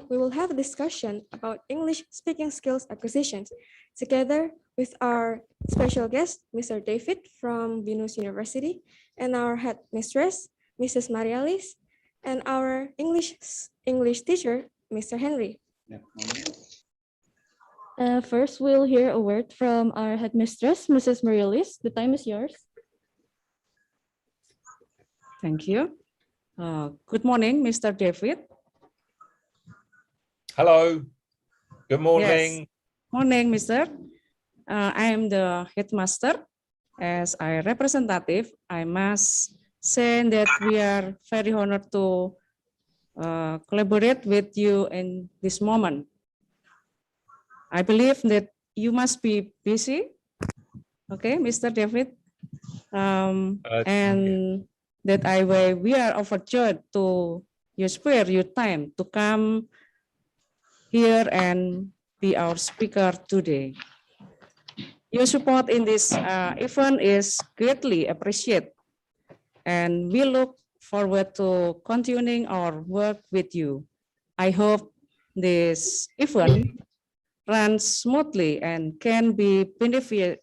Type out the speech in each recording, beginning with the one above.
we will have a discussion about English speaking skills acquisitions together with our special guest, Mr. David from Venus University, and our head mistress, Mrs. Marialis, and our English teacher, Mr. Henry. First, we'll hear a word from our headmistress, Mrs. Marialis. The time is yours. Thank you. Good morning, Mr. David. Hello. Good morning. Yes. Morning, Mr. I am the headmaster. As a representative, I must say that we are very honored to collaborate with you in this moment. I believe that you must be busy, okay, Mr. David, and that we are overjoyed to you spare your time to come here and be our speaker today. Your support in this event is greatly appreciated, and we look forward to continuing our work with you. I hope this event runs smoothly and can be beneficial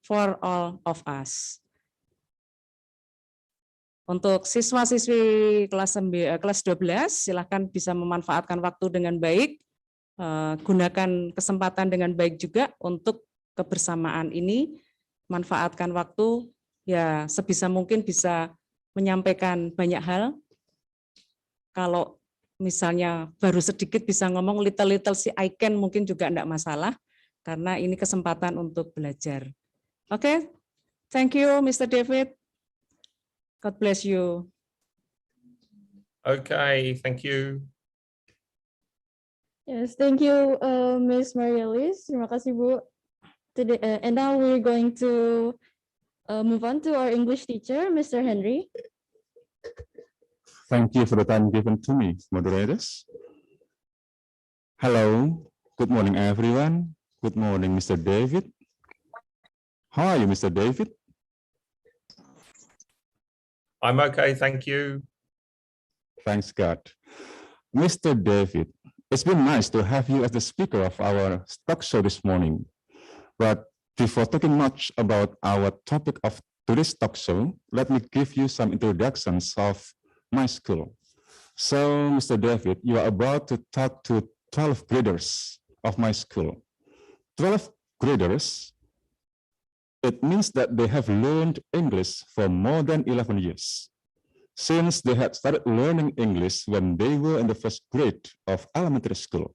for all of us. Untuk siswa-siswi kelas 12, silakan bisa memanfaatkan waktu dengan baik, gunakan kesempatan dengan baik juga untuk kebersamaan ini, manfaatkan waktu, ya sebisa mungkin bisa menyampaikan banyak hal. Kalau misalnya baru sedikit bisa ngomong little si I can mungkin juga enggak masalah, karena ini kesempatan untuk belajar. Oke, thank you Mr. David. God bless you. Okay, thank you. Yes, thank you, Miss Marialis. Terima kasih, Bu. Today, and now we're going to move on to our English teacher, Mr. Henry. Thank you for the time given to me, moderators. Hello, good morning, everyone. Good morning, Mr. David. How are you, Mr. David? I'm okay, thank you. Thanks, God. Mr. David, it's been nice to have you as the speaker of our talk show this morning. But before talking much about our topic of today's talk show, let me give you some introductions of my school. So, Mr. David, you are about to talk to 12 graders of my school. 12 graders, it means that they have learned English for more than 11 years. Since they had started learning English when they were in the first grade of elementary school.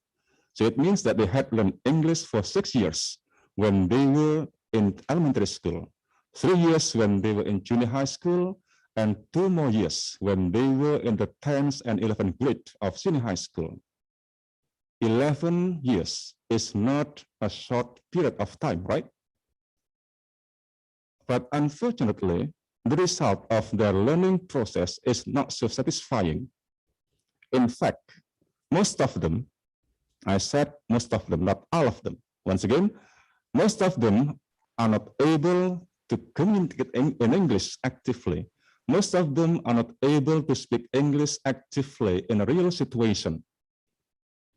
So it means that they had learned English for 6 years when they were in elementary school, 3 years when they were in junior high school, and 2 more years when they were in the 10th and 11th grade of senior high school. 11 years is not a short period of time, right? But unfortunately, the result of their learning process is not so satisfying. In fact, most of them, I said most of them, not all of them. Once again, most of them are not able to communicate in English actively. Most of them are not able to speak English actively in a real situation.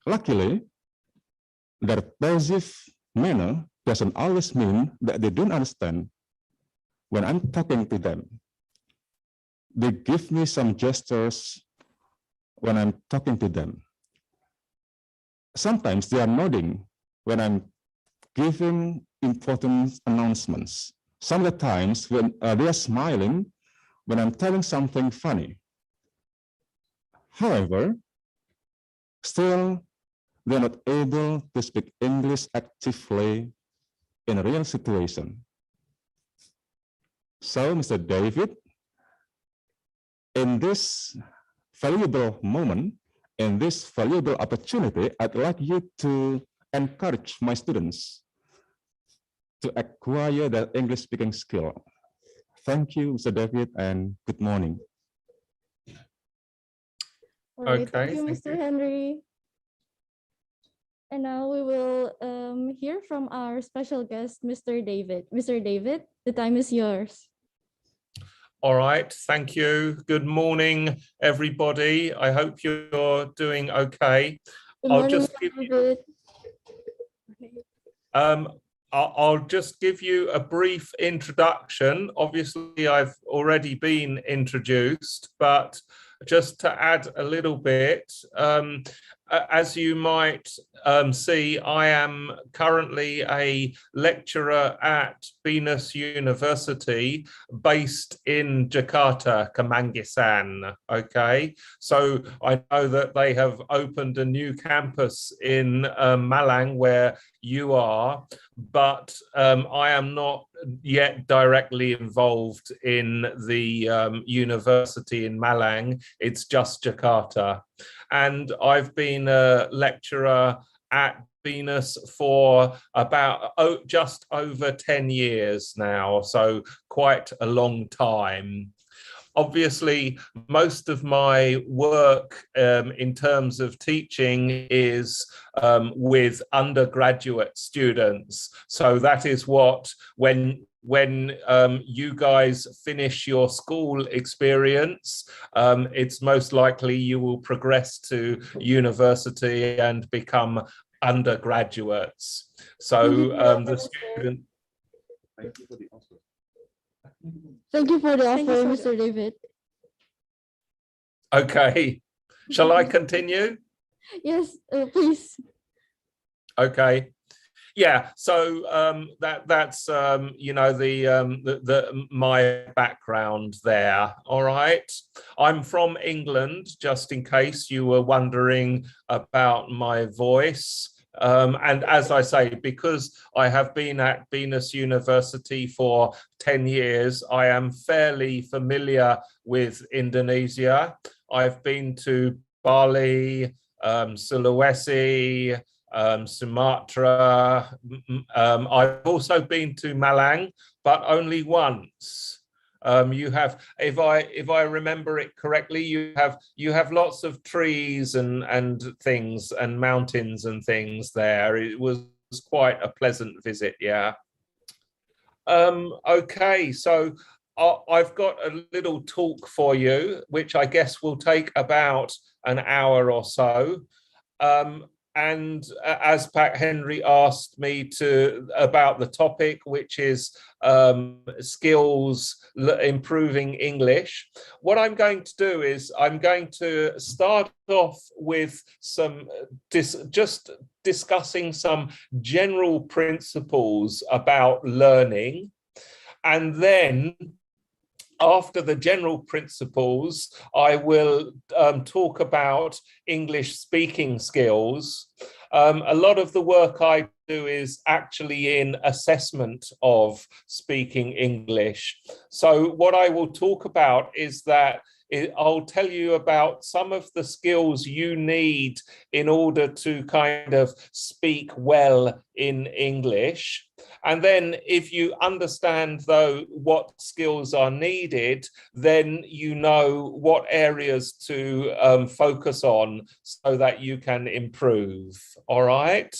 Luckily, their passive manner doesn't always mean that they don't understand when I'm talking to them. They give me some gestures when I'm talking to them. Sometimes they are nodding when I'm giving important announcements. Some of the times when they are smiling when I'm telling something funny. However, still, they're not able to speak English actively in a real situation. So, Mr. David, in this valuable moment, in this valuable opportunity, I'd like you to encourage my students to acquire their English speaking skill. Thank you, Mr. David, and good morning. All right, Okay, thank you, thank Mr. you. Henry. And now we will hear from our special guest, Mr. David. Mr. David, the time is yours. All right, thank you. Good morning, everybody. I hope you're doing okay. Good I'll morning, just Mr. give you, David. um, I'll just give you a brief introduction. Obviously, I've already been introduced, but just to add a little bit, as you might see, I am currently a lecturer at Venus University based in Jakarta, Kemanggisan. Okay, so I know that they have opened a new campus in Malang where you are, but I am not yet directly involved in the university in Malang. It's just Jakarta. And I've been a lecturer at Venus for about just over 10 years now, so quite a long time. Obviously, most of my work in terms of teaching is with undergraduate students. So that is what, when you guys finish your school experience, it's most likely you will progress to university and become undergraduates. So the student. Thank you for the offer. Thank you for the Thank you offer, for Mr. David. Okay, shall I continue? Yes, please. Okay. Yeah, so that's you know my background there. All right, I'm from England, just in case you were wondering about my voice. And as I say, because I have been at Venus University for 10 years, I am fairly familiar with Indonesia. I've been to Bali, Sulawesi, Sumatra. I've also been to Malang, but only once. You have, if I remember it correctly, you have lots of trees and things and mountains and things there. It was quite a pleasant visit, yeah. Okay, so I've got a little talk for you, which I guess will take about an hour or so. And as Pat Henry asked me about the topic, which is skills improving English, what I'm going to do is I'm going to start off with some just discussing some general principles about learning, and then after the general principles, I will talk about English speaking skills. A lot of the work I do is actually in assessment of speaking English. So what I will talk about is that I'll tell you about some of the skills you need in order to kind of speak well in English. And then if you understand, though, what skills are needed, then you know what areas to focus on so that you can improve. All right.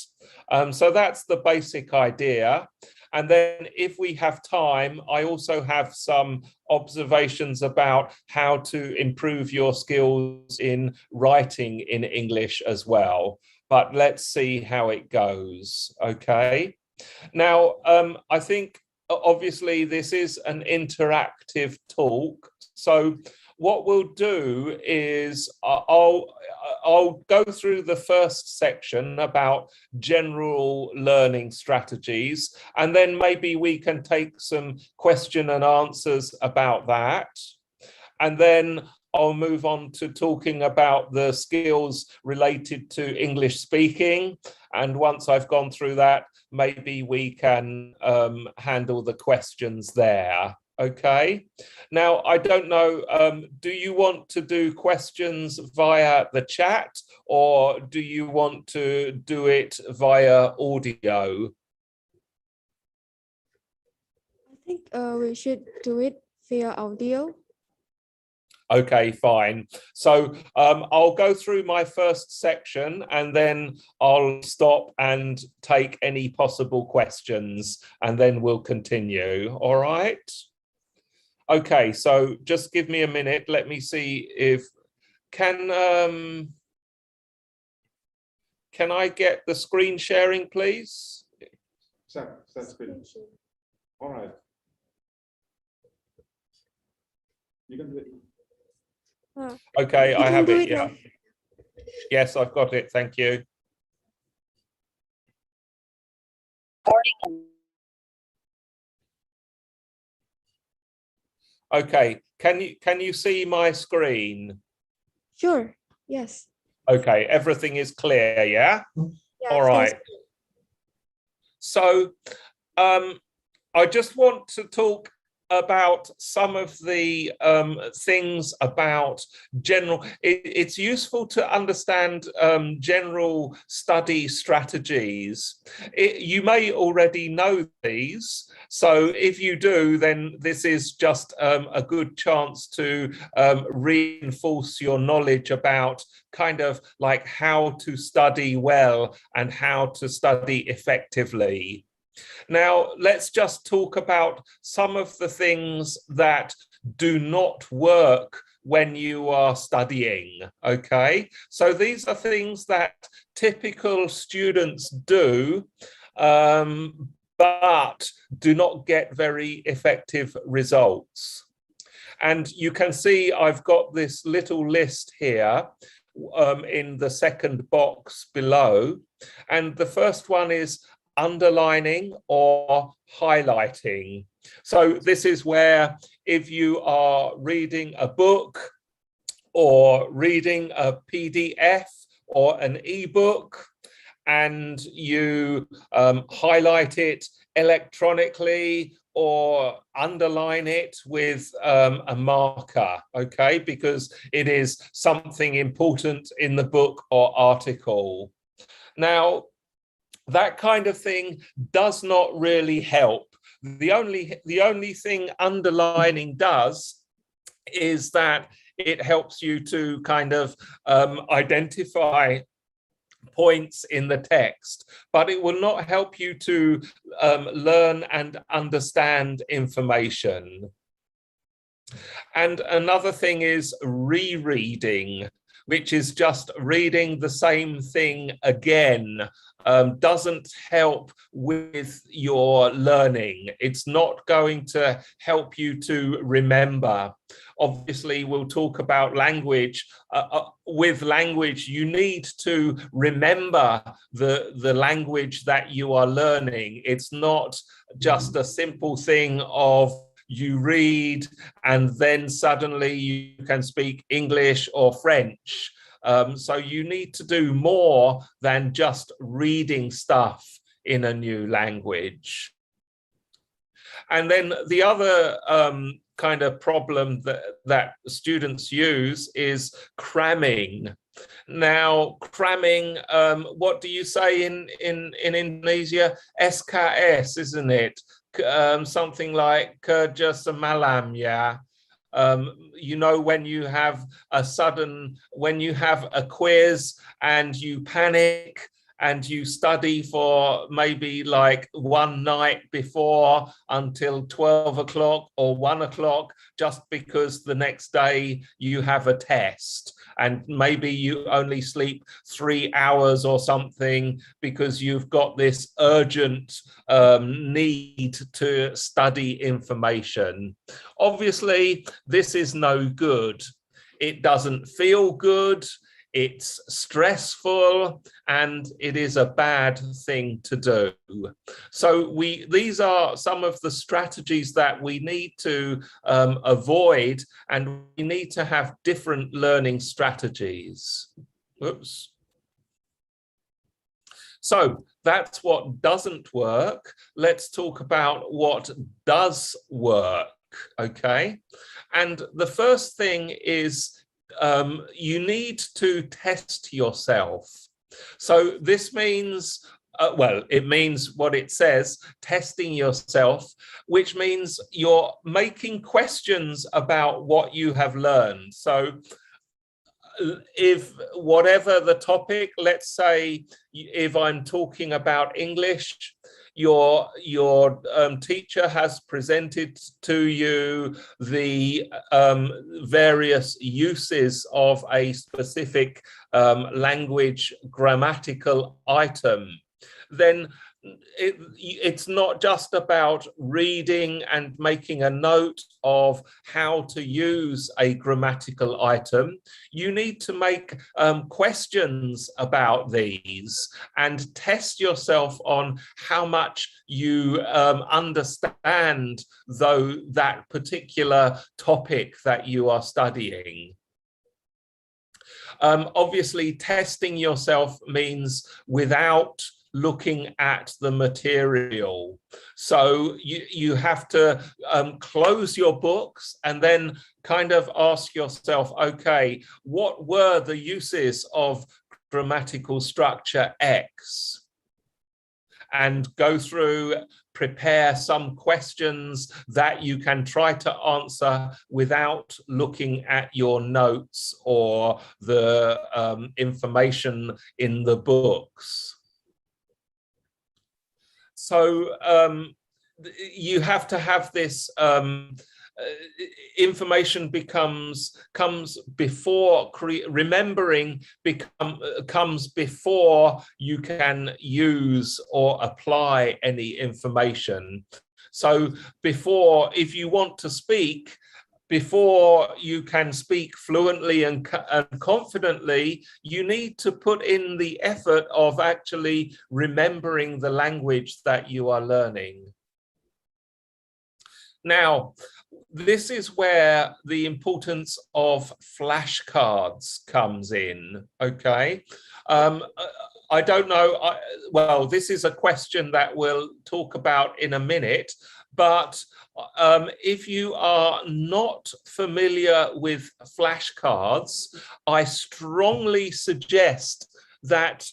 So that's the basic idea. And then if we have time, I also have some observations about how to improve your skills in writing in English as well. But let's see how it goes. Okay. Now, I think obviously this is an interactive talk. So what we'll do is I'll go through the first section about general learning strategies, and then maybe we can take some question and answers about that. And then I'll move on to talking about the skills related to English speaking. And once I've gone through that, maybe we can handle the questions there. Okay. Now, I don't know, do you want to do questions via the chat, or do you want to do it via audio? I think we should do it via audio. Okay, fine. So I'll go through my first section and then I'll stop and take any possible questions, and then we'll continue. All right. Okay, so just give me a minute. Let me see if can I get the screen sharing, please? That's good. All right. You can do it. Okay, You I can have do it. it Yeah. now. Yes, I've got it. Thank you. Okay, can you see my screen? Sure. Yes. Okay, everything is clear, yeah? Yeah, All that's right. So I just want to talk about some of the things about general. It's useful to understand general study strategies. You may already know these, so if you do, then this is just a good chance to reinforce your knowledge about kind of like how to study well and how to study effectively. Now, let's just talk about some of the things that do not work when you are studying, okay? So these are things that typical students do, but do not get very effective results. And you can see I've got this little list here in the second box below. And the first one is underlining or highlighting. So this is where if you are reading a book or reading a PDF or an ebook and you highlight it electronically or underline it with a marker, okay, because it is something important in the book or article. Now, that kind of thing does not really help. The only thing underlining does is that it helps you to kind of identify points in the text, but it will not help you to learn and understand information. And another thing is rereading, which is just reading the same thing again. Doesn't help with your learning. It's not going to help you to remember. Obviously, we'll talk about language. With language, you need to remember the language that you are learning. It's not just a simple thing of you read and then suddenly you can speak English or French. So you need to do more than just reading stuff in a new language. And then the other kind of problem that students use is cramming. Now, cramming, what do you say in Indonesia? SKS, isn't it? Something like kerja semalam, yeah. You know, when you have a quiz and you panic and you study for maybe like one night before until 12 o'clock or 1 o'clock, just because the next day you have a test. And maybe you only sleep 3 hours or something because you've got this urgent need to study information. Obviously, this is no good. It doesn't feel good. It's stressful and it is a bad thing to do. So these are some of the strategies that we need to avoid, and we need to have different learning strategies. Oops. So that's what doesn't work. Let's talk about what does work, okay? And the first thing is you need to test yourself. So this means, well, it means what it says, testing yourself, which means you're making questions about what you have learned. So if whatever the topic, let's say if I'm talking about English, your teacher has presented to you the various uses of a specific language grammatical item, then it's not just about reading and making a note of how to use a grammatical item. You need to make questions about these and test yourself on how much you understand that particular topic that you are studying. Obviously, testing yourself means without looking at the material. So you have to close your books and then kind of ask yourself, okay, what were the uses of grammatical structure X? And go through, prepare some questions that you can try to answer without looking at your notes or the information in the books. So you have to have this information comes before remembering comes before you can use or apply any information. So before, if you want to speak, before you can speak fluently and confidently, you need to put in the effort of actually remembering the language that you are learning. Now, this is where the importance of flashcards comes in, okay? I don't know, well, this is a question that we'll talk about in a minute, but if you are not familiar with flashcards, I strongly suggest that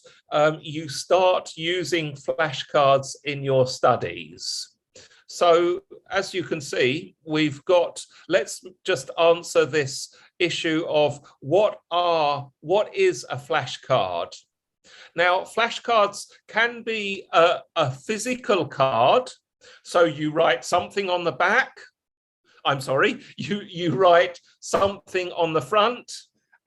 you start using flashcards in your studies. So as you can see, we've got, let's just answer this issue of what is a flashcard? Now, flashcards can be a physical card. So you write something on the back, I'm sorry, you write something on the front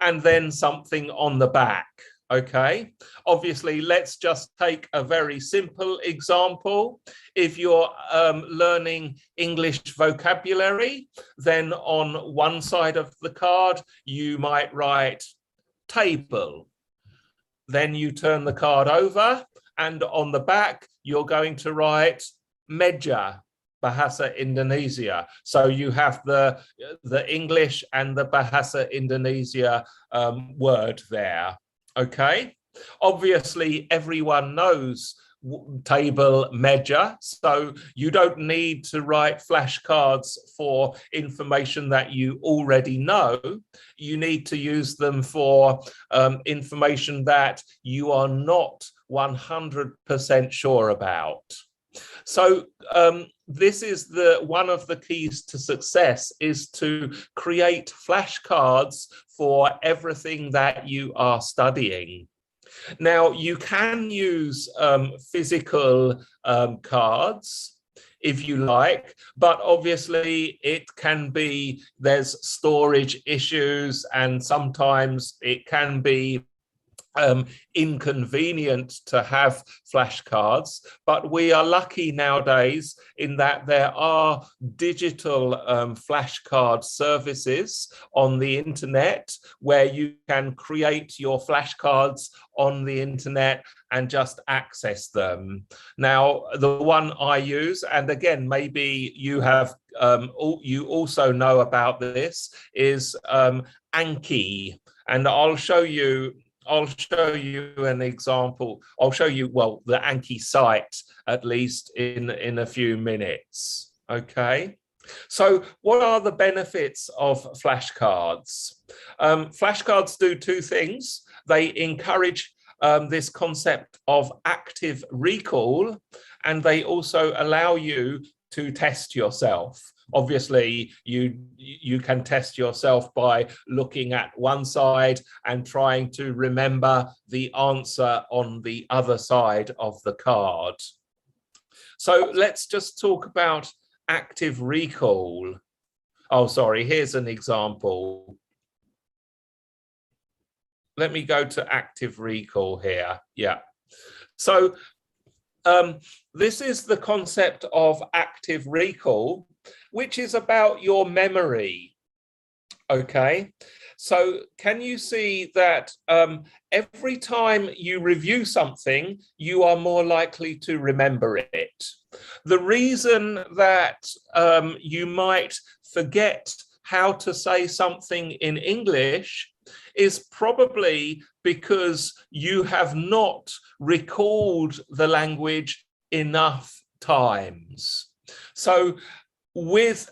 and then something on the back, okay? Obviously, let's just take a very simple example. If you're learning English vocabulary, then on one side of the card, you might write table. Then you turn the card over and on the back, you're going to write meja, Bahasa Indonesia. So you have the English and the Bahasa Indonesia word there, okay? Obviously, everyone knows table, meja, so you don't need to write flashcards for information that you already know. You need to use them for information that you are not 100% sure about. So this is one of the keys to success, is to create flashcards for everything that you are studying. Now, you can use physical cards if you like, but obviously it can be, there's storage issues and sometimes it can be inconvenient to have flashcards, but we are lucky nowadays in that there are digital flashcard services on the internet where you can create your flashcards on the internet and just access them. Now, the one I use, and again, maybe you have, you also know about this, is Anki, and I'll show you an example. I'll show you, well, the Anki site, at least in a few minutes, okay? So what are the benefits of flashcards? Flashcards do two things. They encourage this concept of active recall, and they also allow you to test yourself. Obviously, you can test yourself by looking at one side and trying to remember the answer on the other side of the card. So let's just talk about active recall. Oh, sorry, here's an example. Let me go to active recall here. Yeah. So this is the concept of active recall, which is about your memory. Okay. So can you see that every time you review something, you are more likely to remember it? The reason that you might forget how to say something in English is probably because you have not recalled the language enough times. So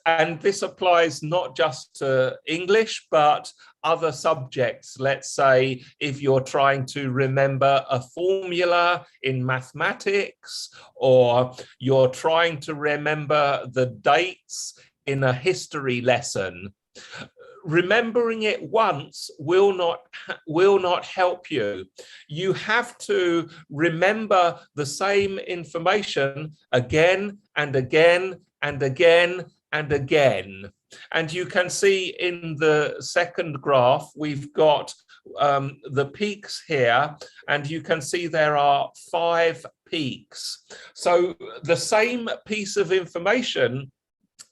and this applies not just to English, but other subjects. Let's say if you're trying to remember a formula in mathematics, or you're trying to remember the dates in a history lesson, remembering it once will not help you. You have to remember the same information again and again and again and again. And you can see in the second graph, we've got the peaks here, and you can see there are 5 peaks. So the same piece of information,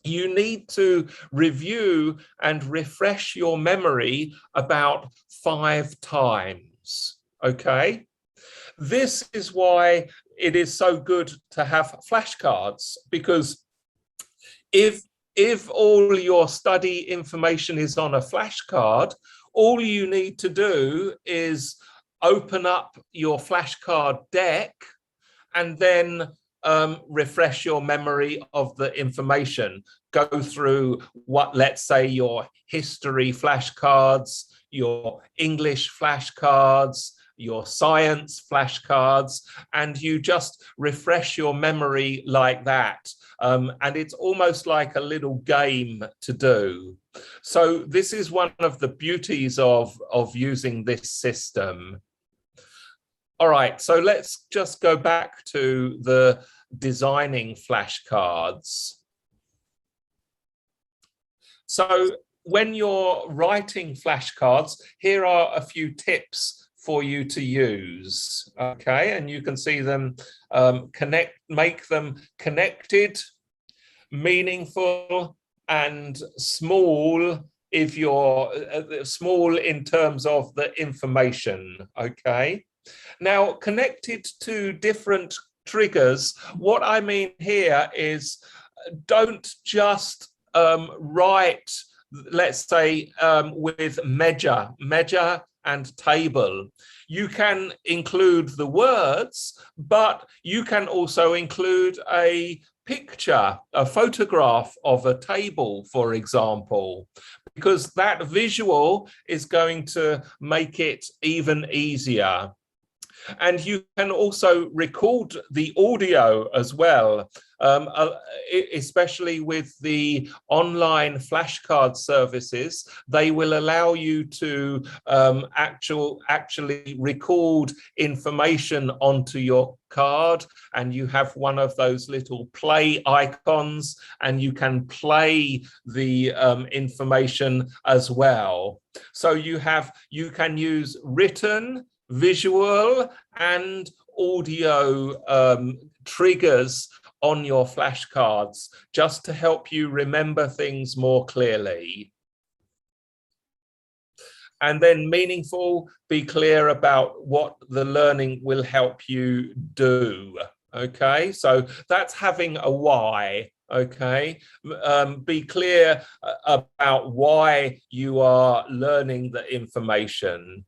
you need to review and refresh your memory about 5 times, okay? This is why it is so good to have flashcards, because if all your study information is on a flashcard, all you need to do is open up your flashcard deck and then refresh your memory of the information. Go through what, let's say, your history flashcards, your English flashcards, your science flashcards, and you just refresh your memory like that. And it's almost like a little game to do. So this is one of the beauties of using this system. All right, so let's just go back to the designing flashcards. So when you're writing flashcards, here are a few tips for you to use, okay? And you can see them, make them connected, meaningful, and small if you're small in terms of the information, okay? Now, connected to different triggers, what I mean here is don't just write, let's say, with measure and table. You can include the words, but you can also include a picture, a photograph of a table, for example, because that visual is going to make it even easier. And you can also record the audio as well, especially with the online flashcard services. They will allow you to actually record information onto your card, and you have one of those little play icons, and you can play the information as well. So you can use written, visual and audio triggers on your flashcards just to help you remember things more clearly. And then meaningful, be clear about what the learning will help you do. Okay, so that's having a why. Okay, be clear about why you are learning the information.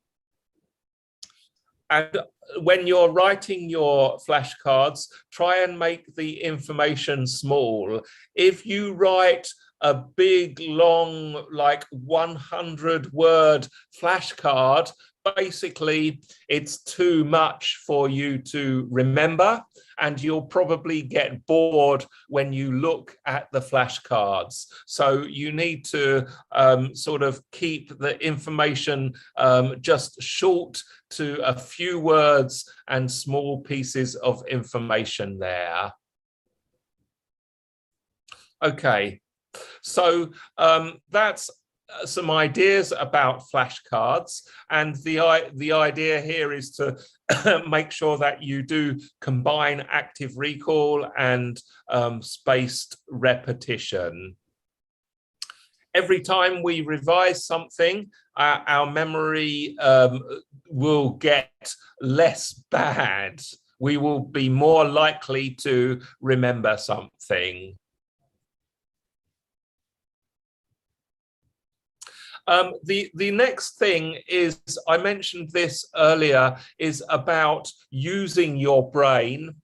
And when you're writing your flashcards, try and make the information small. If you write a big, long, like 100-word flashcard, basically it's too much for you to remember, and you'll probably get bored when you look at the flashcards. So you need to sort of keep the information just short to a few words and small pieces of information there. Okay, so that's some ideas about flashcards, and the idea here is to make sure that you do combine active recall and spaced repetition. Every time we revise something, our memory will get less bad. We will be more likely to remember something. The next thing is, I mentioned this earlier, is about using your brain.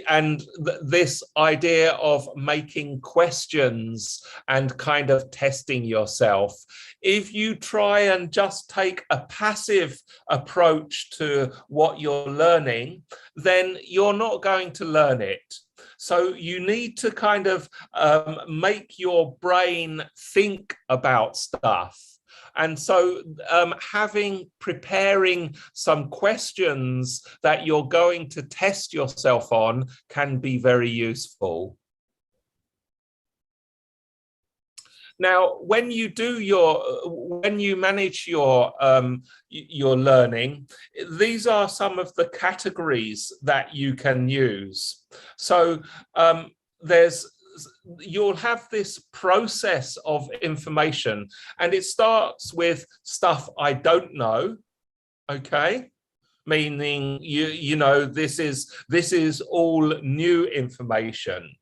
And this idea of making questions and kind of testing yourself. If you try and just take a passive approach to what you're learning, then you're not going to learn it. So you need to kind of make your brain think about stuff. And so preparing some questions that you're going to test yourself on can be very useful. Now, when you manage your learning, these are some of the categories that you can use. So you'll have this process of information, and it starts with stuff I don't know, okay? Meaning, you know, this is all new information.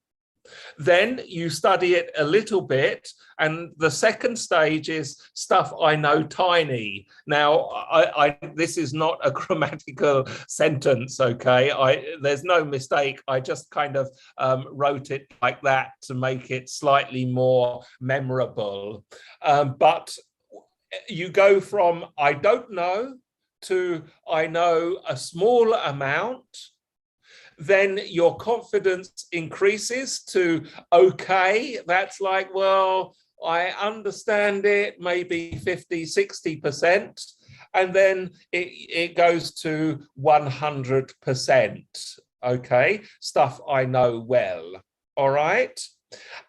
Then you study it a little bit, and the second stage is stuff I know tiny. Now, this is not a grammatical sentence, okay? There's no mistake. I just kind of wrote it like that to make it slightly more memorable. But you go from I don't know to I know a small amount. Then your confidence increases to okay, that's like, well, I understand it, maybe 50, 60%. And then it goes to 100%, okay? Stuff I know well, all right?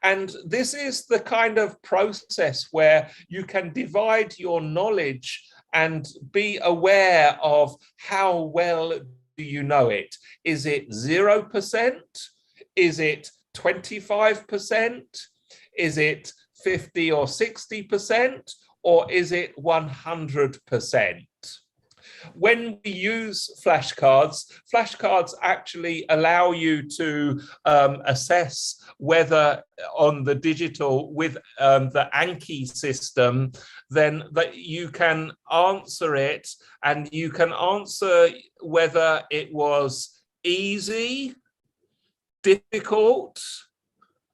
And this is the kind of process where you can divide your knowledge and be aware of how well do you know it? Is it 0%? Is it 25%? Is it 50 or 60%? Or is it 100%? When we use flashcards actually allow you to assess whether on the digital with the Anki system, then that you can answer it, and you can answer whether it was easy, difficult.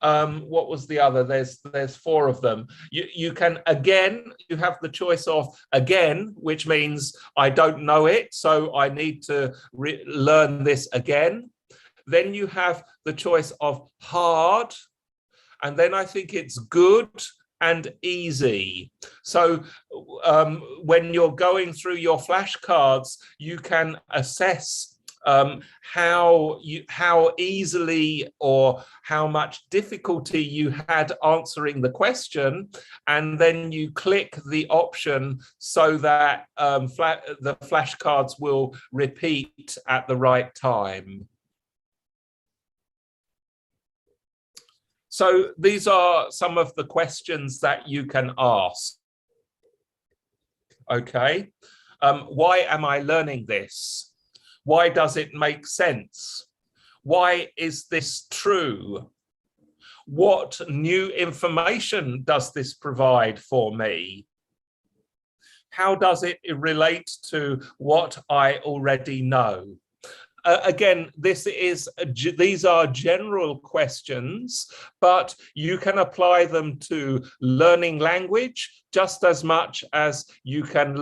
What was the other? There's four of them. You can, again, you have the choice of again, which means I don't know it, so I need to learn this again. Then you have the choice of hard, and then I think it's good and easy. So when you're going through your flashcards, you can assess how easily or how much difficulty you had answering the question, and then you click the option so that the flashcards will repeat at the right time. So these are some of the questions that you can ask. Okay, why am I learning this? Why does it make sense? Why is this true? What new information does this provide for me? How does it relate to what I already know? Again, these are general questions, but you can apply them to learning language just as much as you can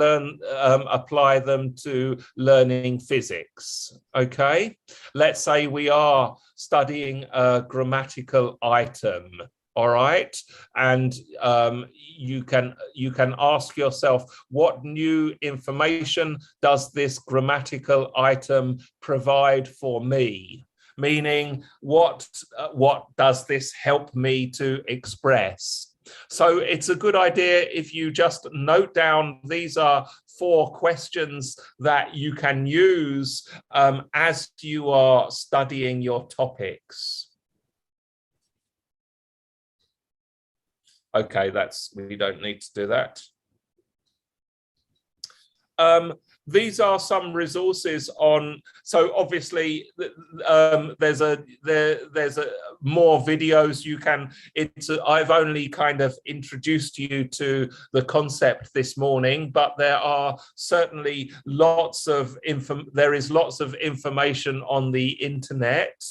apply them to learning physics. Okay, let's say we are studying a grammatical item. All right, and you can ask yourself, what new information does this grammatical item provide for me? meaning what does this help me to express? So it's a good idea if you just note down, these are 4 questions that you can use as you are studying your topics. Okay, we don't need to do that. These are some resources on, so obviously there's more videos you can, I've only kind of introduced you to the concept this morning, but there are certainly lots of information on the internet.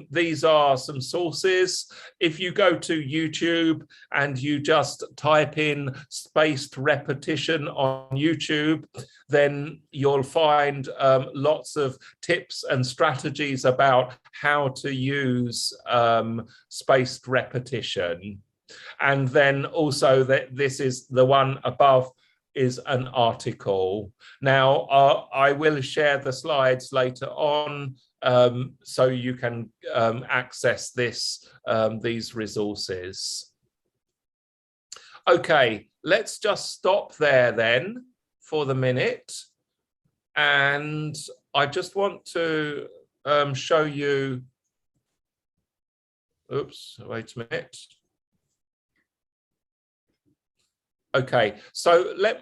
These are some sources. If you go to YouTube and you just type in spaced repetition on YouTube, then you'll find lots of tips and strategies about how to use spaced repetition. And then also that this is the one above is an article. Now, I will share the slides later on so you can access these resources. Okay, let's just stop there then for the minute. And I just want to show you, oops, wait a minute. Okay, so let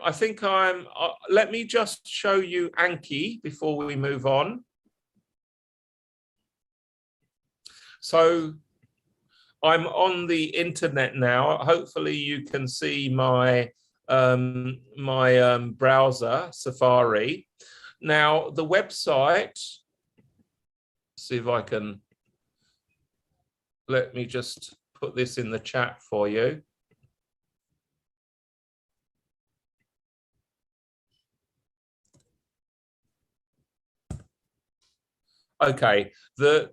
me just show you Anki before we move on. So I'm on the internet now. Hopefully you can see my browser, Safari. Now the website, see if I can, let me just put this in the chat for you. Okay, the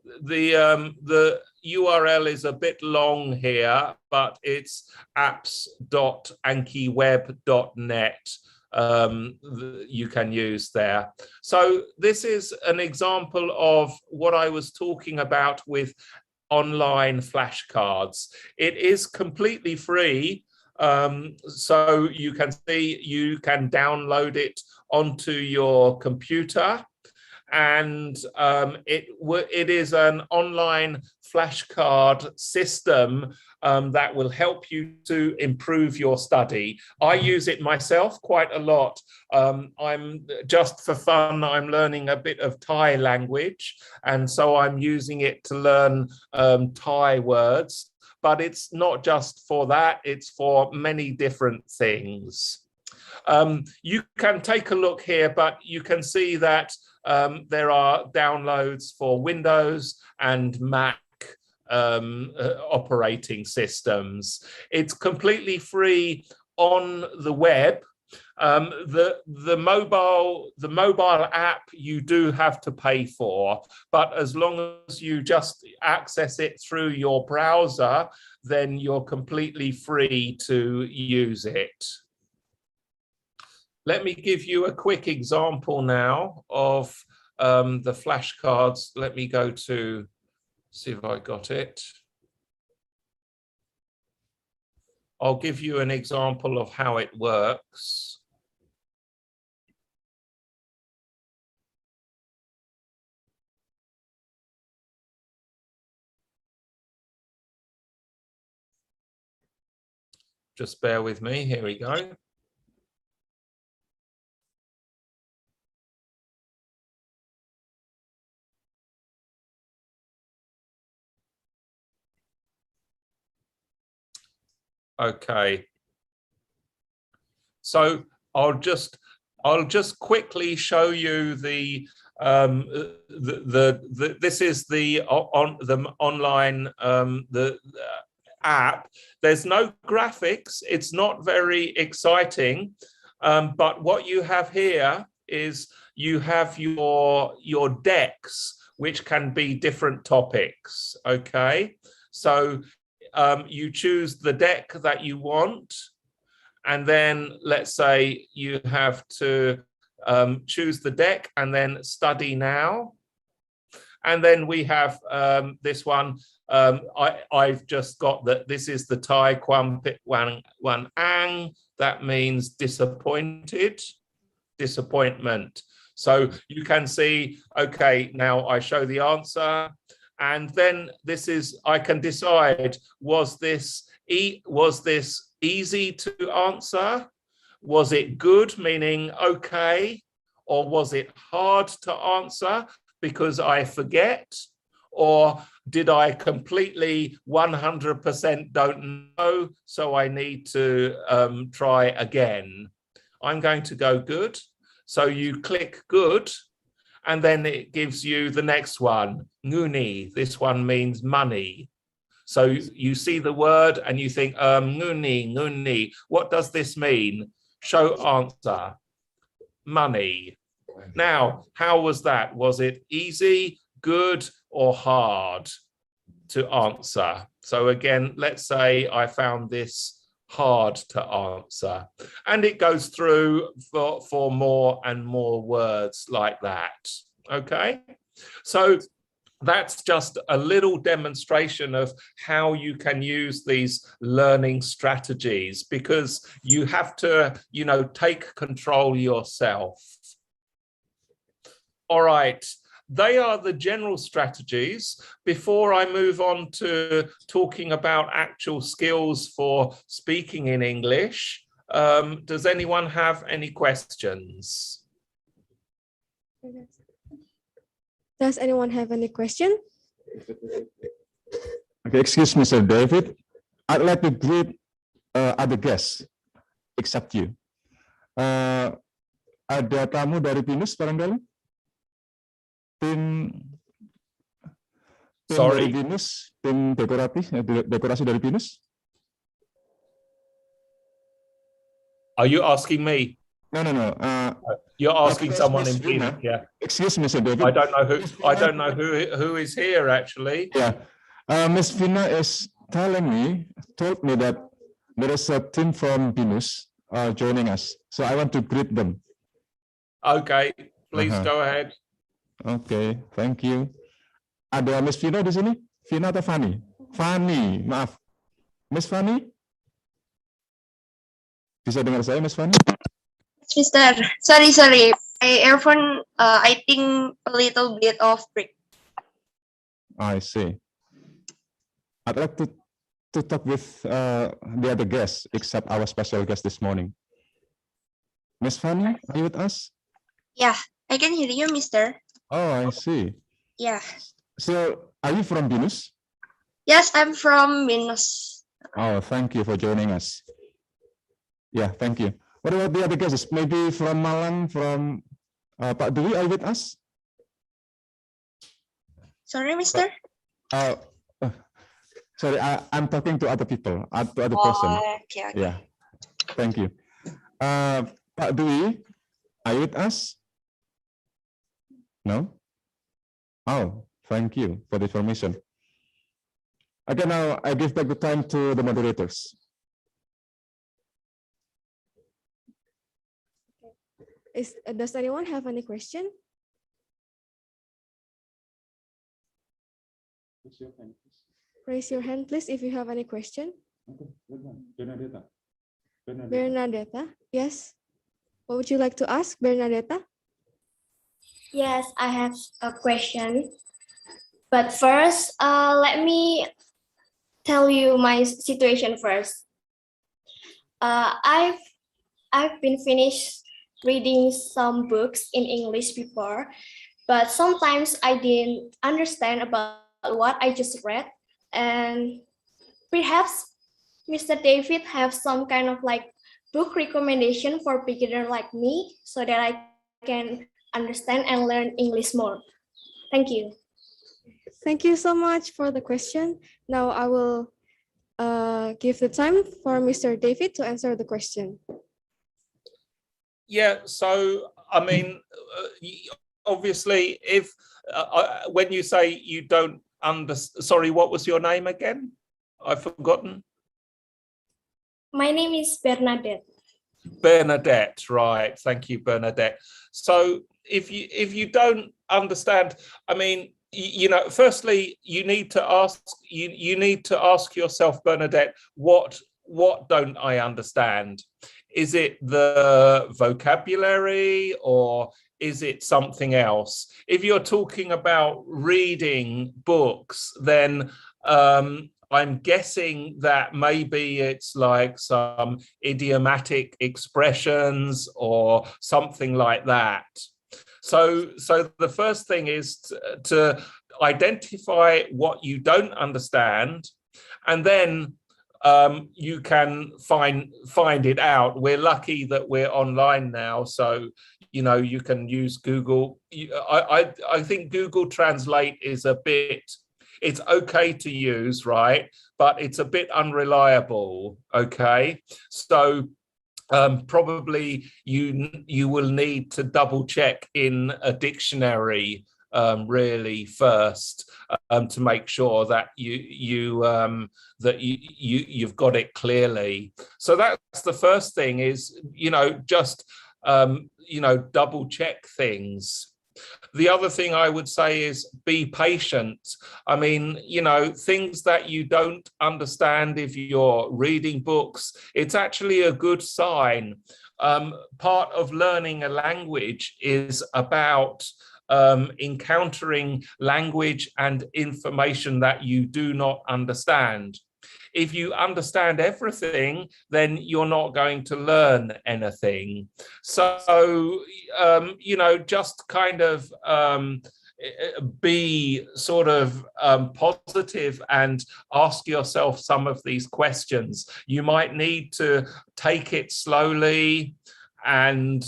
URL is a bit long here, but it's apps.ankiweb.net. You can use there. So this is an example of what I was talking about with online flashcards. It is completely free. So you can see, you can download it onto your computer. And it is an online flashcard system that will help you to improve your study. I use it myself quite a lot. I'm just for fun, I'm learning a bit of Thai language, and so I'm using it to learn Thai words. But it's not just for that, it's for many different things. You can take a look here, but you can see that there are downloads for Windows and Mac operating systems. It's completely free on the web. The mobile app you do have to pay for, but as long as you just access it through your browser, then you're completely free to use it. Let me give you a quick example now of the flashcards. Let me go to, see if I got it. I'll give you an example of how it works. Just bear with me, here we go. Okay, so I'll just quickly show you this is the online app. There's no graphics. It's not very exciting, but what you have here is you have your decks, which can be different topics. Okay, so you choose the deck that you want, and then let's say you have to choose the deck and then study now. And then we have this one. I've just got that this is the Thai Kwam Pit Wan Ang. That means disappointed, disappointment. So you can see, okay, now I show the answer. And then this is, I can decide, was this easy to answer? Was it good, meaning okay? Or was it hard to answer because I forget? Or did I completely 100% don't know, so I need to try again? I'm going to go good. So you click good, and then it gives you the next one, nguni. This one means money. So you see the word and you think, nguni, nguni. What does this mean? Show answer, money. Now, how was that? Was it easy, good, or hard to answer? So again, let's say I found this hard to answer, and it goes through for more and more words like that. Okay, so that's just a little demonstration of how you can use these learning strategies, because you have to, you know, take control yourself. All right, they are the general strategies. Before I move on to talking about actual skills for speaking in English, does anyone have any questions? Does anyone have any question? Okay, excuse me, Sir David. I'd like to greet other guests, except you. Ada tamu dari Pinus barangkali? Tim Sorry? dari Pinus, tim dekorasi dari Pinus? Are you asking me? No. You're asking Miss someone in Vina. Phoenix, yeah. Excuse me, Sir David. I don't know who is here actually. Yeah, Miss Vina told me that there is a team from Venus joining us, so I want to greet them. Okay, please go ahead. Okay, thank you. Ada Miss Vina di sini? Vina atau Fanny? Fanny, maaf. Miss Fanny? Bisa dengar saya, Miss Fanny? Mister, sorry. My earphone, I think a little bit of break. I see. I'd like to talk with the other guests, except our special guest this morning. Miss Fanny, are you with us? Yeah, I can hear you, Mister. Oh, I see. Yeah. So, are you from Venus? Yes, I'm from Venus. Oh, thank you for joining us. Yeah, thank you. What about the other guests? Maybe from Malang, from Pak Dwi, are you with us? Sorry, Mister. Sorry, I'm talking to other people, to other person. Okay. Yeah, thank you. Pak Dwi, are you with us? No? Oh, thank you for the information. Okay, now I give back the time to the moderators. Does anyone have any question? Raise your hand, please, if you have any question. Bernadetta, yes. What would you like to ask, Bernadetta? Yes, I have a question. But first, let me tell you my situation first. I've been finished reading some books in English before, but sometimes I didn't understand about what I just read, and perhaps Mr. David have some kind of like book recommendation for beginner like me so that I can understand and learn English more. Thank you. Thank you so much for the question. Now I will give the time for Mr. David to answer the question. Yeah, so I mean, obviously, if when you say you don't understand, sorry, what was your name again? I've forgotten. My name is Bernadette. Bernadette, right? Thank you, Bernadette. So if you don't understand, I mean, you know, firstly, you need to ask yourself, Bernadette, what don't I understand? Is it the vocabulary, or is it something else? If you're talking about reading books, then I'm guessing that maybe it's like some idiomatic expressions or something like that. So the first thing is to identify what you don't understand, and then you can find it out. We're lucky that we're online now, so you know you can use Google. I think Google Translate is a bit. It's okay to use, right? But it's a bit unreliable. Okay, so probably you will need to double check in a dictionary really first to make sure that you've got it clearly. So that's the first thing, is just double check things. The other thing I would say is be patient. I mean, things that you don't understand if you're reading books, it's actually a good sign. Part of learning a language is about encountering language and information that you do not understand. If you understand everything, then you're not going to learn anything. So, just kind of be sort of positive and ask yourself some of these questions. You might need to take it slowly and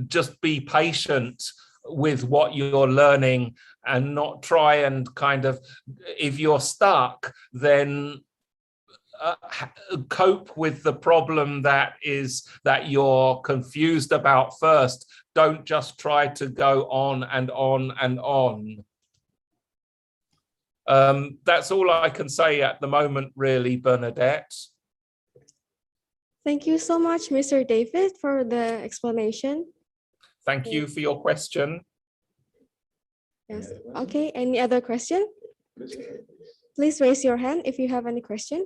just be patient with what you're learning, and not try and kind of, if you're stuck, then cope with the problem that you're confused about first. Don't just try to go on and on and on. That's all I can say at the moment, really, Bernadette. Thank you so much, Mr. David, for the explanation. Thank you for your question. Yes. Okay, any other question? Please raise your hand if you have any question.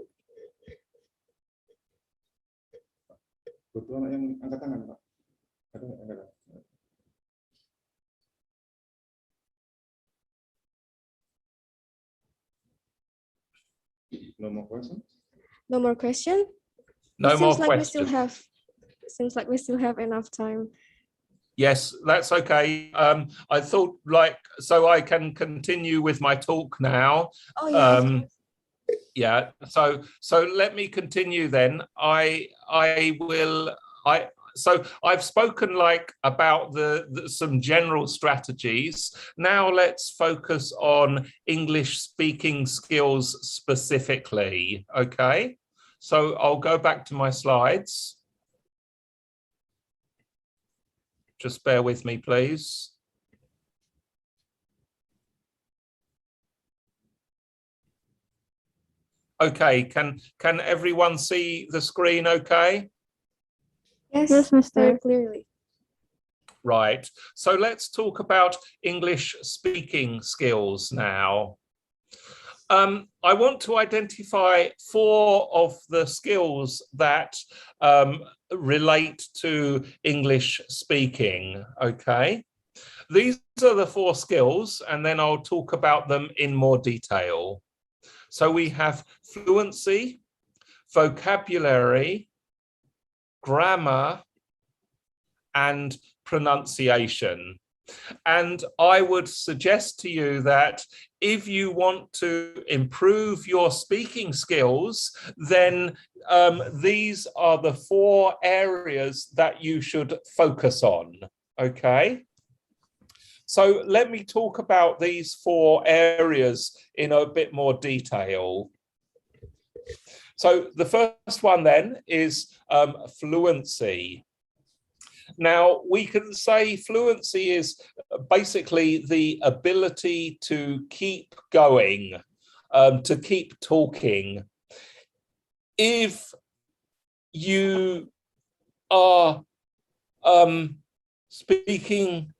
No more questions? No more question? No more Seems like we still have enough time. Yes, that's okay. I thought, so I can continue with my talk now. Oh yeah, of course. Yeah. So let me continue then. So I've spoken about some general strategies. Now let's focus on English speaking skills specifically. Okay. So I'll go back to my slides. Just bear with me, please. Okay, can everyone see the screen okay? Yes, Mr. very clearly. Right, so let's talk about English speaking skills now. I want to identify 4 of the skills that relate to English speaking, okay? These are the 4 skills, and then I'll talk about them in more detail. So we have fluency, vocabulary, grammar, and pronunciation. And I would suggest to you that if you want to improve your speaking skills, then these are the 4 areas that you should focus on, okay? So let me talk about these 4 areas in a bit more detail. So the first one then is fluency. Now, we can say fluency is basically the ability to keep going, to keep talking. If you are speaking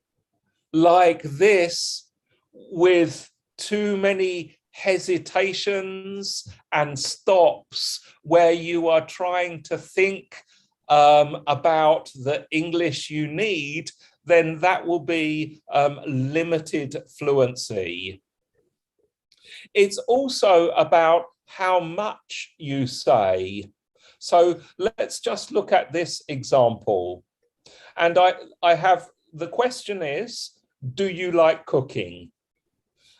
like this with too many hesitations and stops where you are trying to think about the English you need, then that will be limited fluency. It's also about how much you say. So let's just look at this example. And I have, the question is, do you like cooking?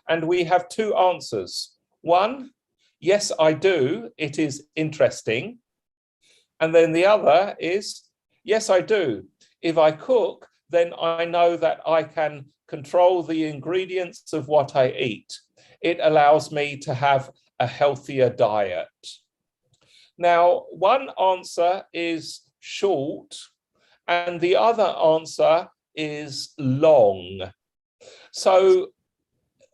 And we have two answers. One, yes, I do. It is interesting. And then the other is, yes, I do. If I cook, then I know that I can control the ingredients of what I eat. It allows me to have a healthier diet. Now, one answer is short, and the other answer is long. So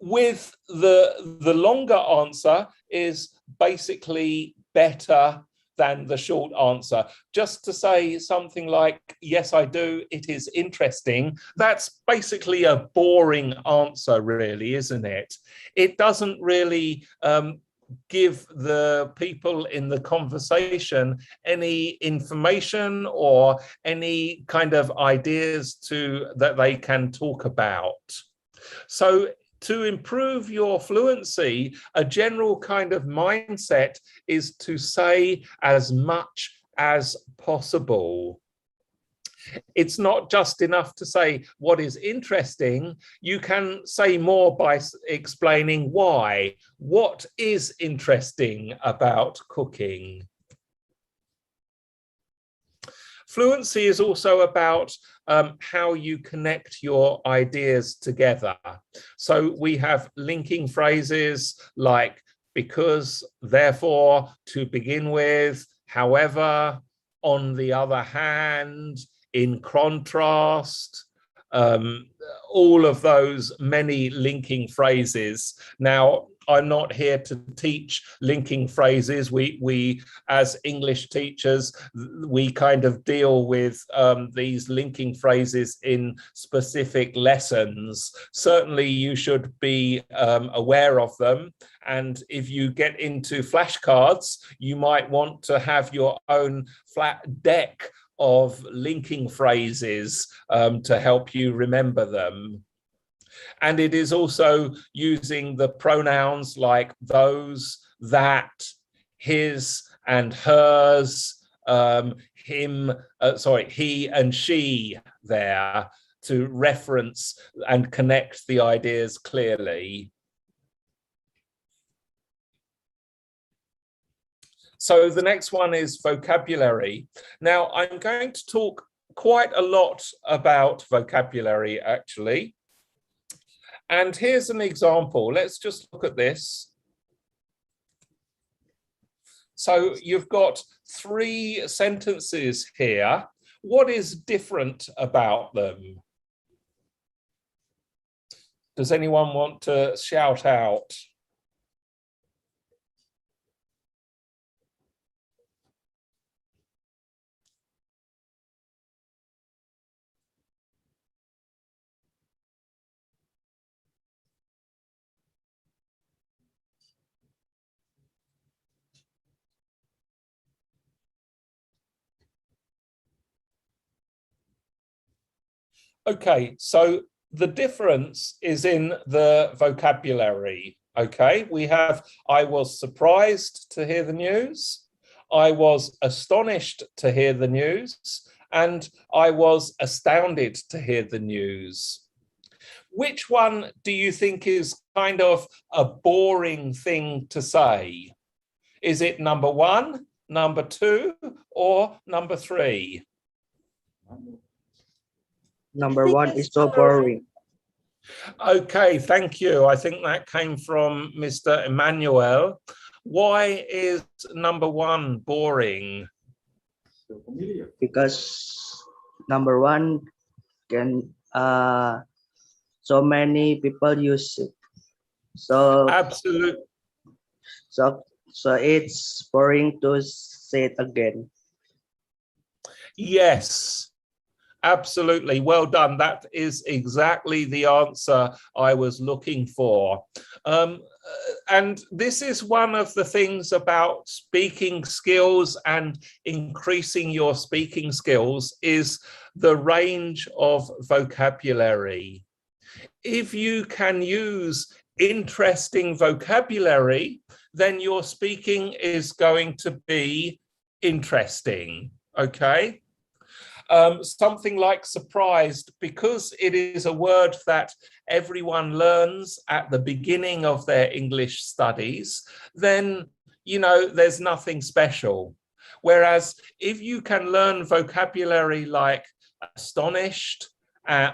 with the longer answer is basically better than the short answer. Just to say something like, yes, I do, it is interesting, that's basically a boring answer, really, isn't it? It doesn't really give the people in the conversation any information or any kind of ideas that they can talk about. So to improve your fluency, a general kind of mindset is to say as much as possible. It's not just enough to say what is interesting. You can say more by explaining why. What is interesting about cooking? Fluency is also about how you connect your ideas together. So we have linking phrases like because, therefore, to begin with, however, on the other hand, in contrast, all of those many linking phrases. Now, I'm not here to teach linking phrases. We as English teachers, we kind of deal with these linking phrases in specific lessons. Certainly you should be aware of them. And if you get into flashcards, you might want to have your own flat deck of linking phrases to help you remember them. And it is also using the pronouns like those, that, his and hers, him, he and she there to reference and connect the ideas clearly. So the next one is vocabulary. Now, I'm going to talk quite a lot about vocabulary, actually. And here's an example. Let's just look at this. So you've got 3 sentences here. What is different about them? Does anyone want to shout out? Okay, so the difference is in the vocabulary. Okay, we have, I was surprised to hear the news, I was astonished to hear the news, and I was astounded to hear the news. Which one do you think is kind of a boring thing to say? Is it number 1, number 2, or number 3? Number 1 is so boring. Okay, thank you. I think that came from Mr. Emmanuel. Why is number 1 boring? Because number 1 can so many people use it. So Absolutely. so it's boring to say it again. Yes. Absolutely. Well done. That is exactly the answer I was looking for. And this is one of the things about speaking skills and increasing your speaking skills is the range of vocabulary. If you can use interesting vocabulary, then your speaking is going to be interesting, okay? Something like surprised, because it is a word that everyone learns at the beginning of their English studies, then, you know, there's nothing special. Whereas if you can learn vocabulary like astonished,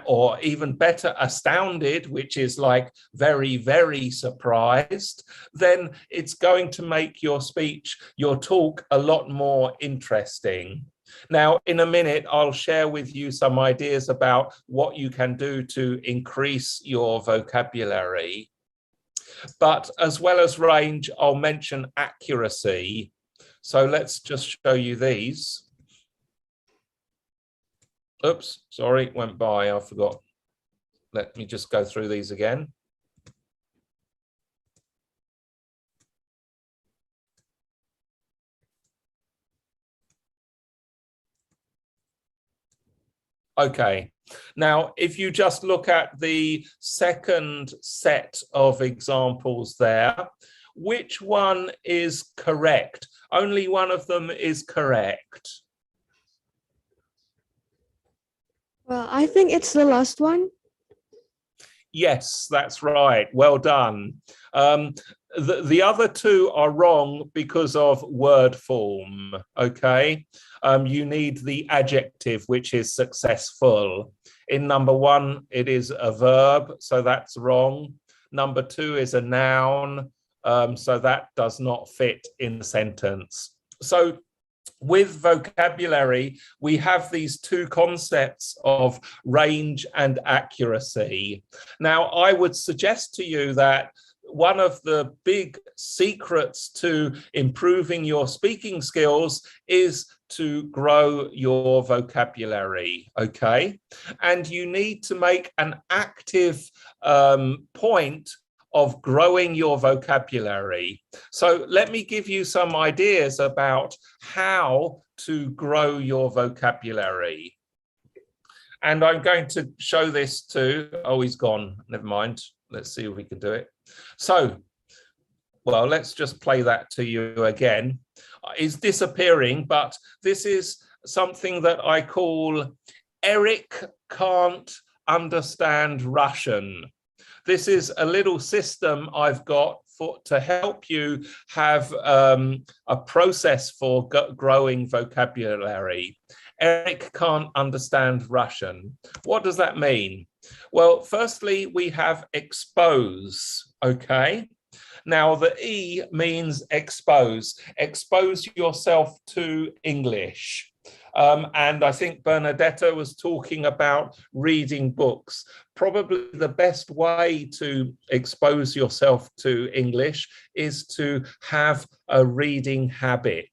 or even better, astounded, which is like very, very surprised, then it's going to make your speech, your talk, a lot more interesting. Now, in a minute, I'll share with you some ideas about what you can do to increase your vocabulary. But as well as range, I'll mention accuracy. So let's just show you these. Oops, sorry, went by, I forgot. Let me just go through these again. Okay, now if you just look at the second set of examples there, which one is correct? Only one of them is correct. Well, I think it's the last one. Yes, that's right. Well done. The other two are wrong because of word form, okay? You need the adjective, which is successful. In number one, it is a verb, so that's wrong. Number two is a noun, so that does not fit in the sentence. So with vocabulary, we have these two concepts of range and accuracy. Now, I would suggest to you that one of the big secrets to improving your speaking skills is to grow your vocabulary, okay? And you need to make an active point of growing your vocabulary. So let me give you some ideas about how to grow your vocabulary. And I'm going to show this to, oh, he's gone, never mind. Let's see if we can do it. So, well, let's just play that to you again. It's disappearing, but this is something that I call Eric can't understand Russian. This is a little system I've got to help you have a process for growing vocabulary. Eric can't understand Russian. What does that mean? Well, firstly, we have expose, okay? Now, the E means expose. Expose yourself to English. And I think Bernadetta was talking about reading books. Probably the best way to expose yourself to English is to have a reading habit.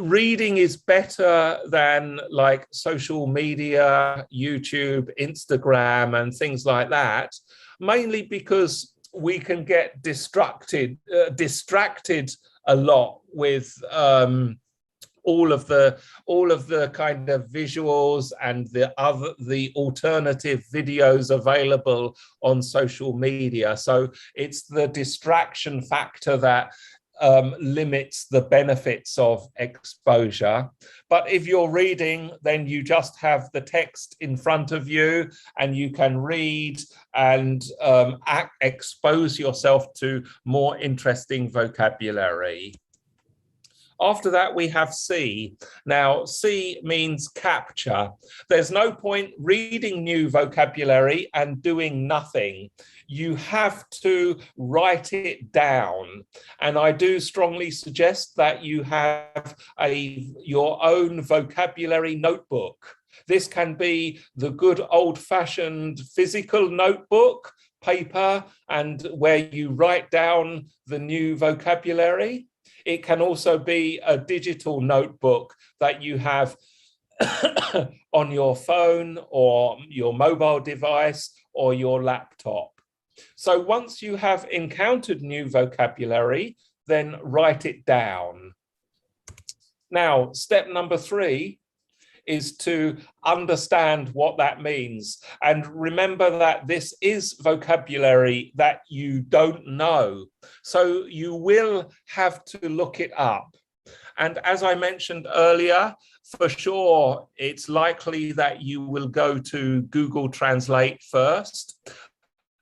Reading is better than like social media, YouTube, Instagram, and things like that, mainly because we can get distracted a lot with all of the kind of visuals and the alternative videos available on social media. So it's the distraction factor that limits the benefits of exposure. But if you're reading, then you just have the text in front of you and you can read and expose yourself to more interesting vocabulary. After that, we have C. Now, C means capture. There's no point reading new vocabulary and doing nothing. You have to write it down. And I do strongly suggest that you have your own vocabulary notebook. This can be the good old-fashioned physical notebook, paper, and where you write down the new vocabulary. It can also be a digital notebook that you have on your phone or your mobile device or your laptop. So once you have encountered new vocabulary, then write it down. Now, step number 3 is to understand what that means. And remember that this is vocabulary that you don't know. So you will have to look it up. And as I mentioned earlier, for sure, it's likely that you will go to Google Translate first.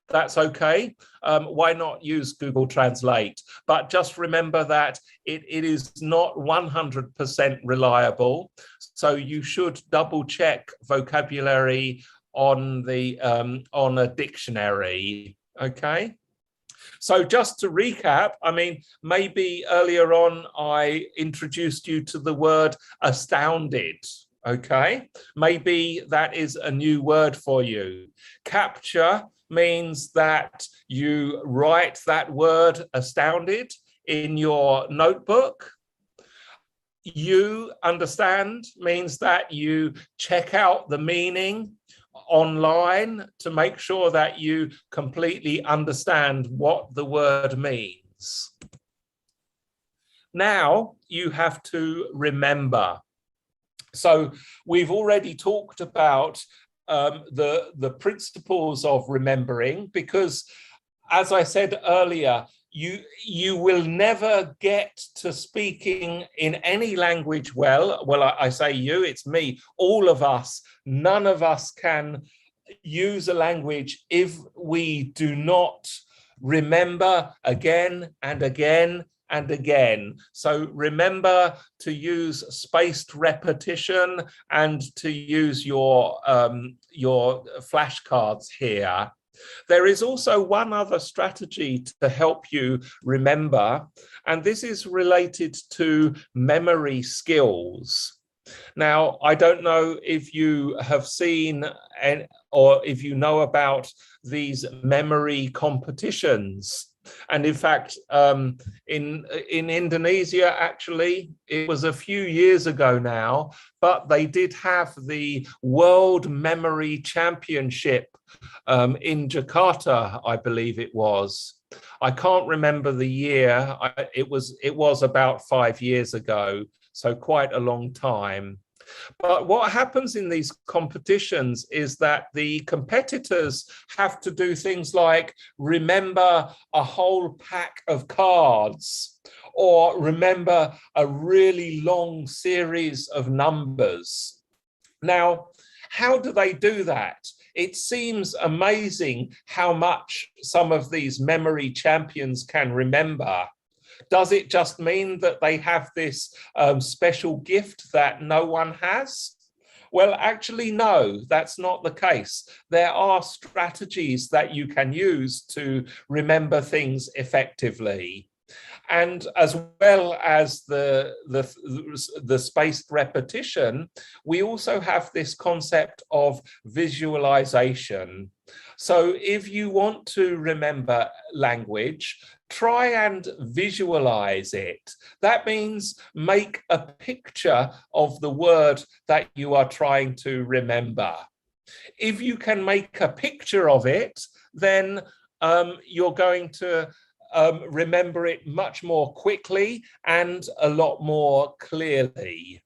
That's okay. Why not use Google Translate? But just remember that it is not 100% reliable. So you should double check vocabulary on a dictionary. Okay. So just to recap, I mean, maybe earlier on I introduced you to the word astounded. Okay, maybe that is a new word for you. Capture means that you write that word astounded in your notebook. You understand means that you check out the meaning online to make sure that you completely understand what the word means. Now you have to remember. So we've already talked about the principles of remembering, because as I said earlier, you will never get to speaking in any language well. Well, I say you, it's me, all of us, none of us can use a language if we do not remember again and again and again. So remember to use spaced repetition and to use your flashcards here. There is also one other strategy to help you remember, and this is related to memory skills. Now, I don't know if you have seen or if you know about these memory competitions. And in fact, in Indonesia, actually, it was a few years ago now, but they did have the World Memory Championship in Jakarta, I believe it was. I can't remember the year. It was about 5 years ago, so quite a long time. But what happens in these competitions is that the competitors have to do things like remember a whole pack of cards or remember a really long series of numbers. Now, how do they do that? It seems amazing how much some of these memory champions can remember. Does it just mean that they have this special gift that no one has? Well, actually, no, that's not the case. There are strategies that you can use to remember things effectively. And as well as the spaced repetition, we also have this concept of visualization. So if you want to remember language, try and visualize it. That means make a picture of the word that you are trying to remember. If you can make a picture of it, then you're going to remember it much more quickly and a lot more clearly.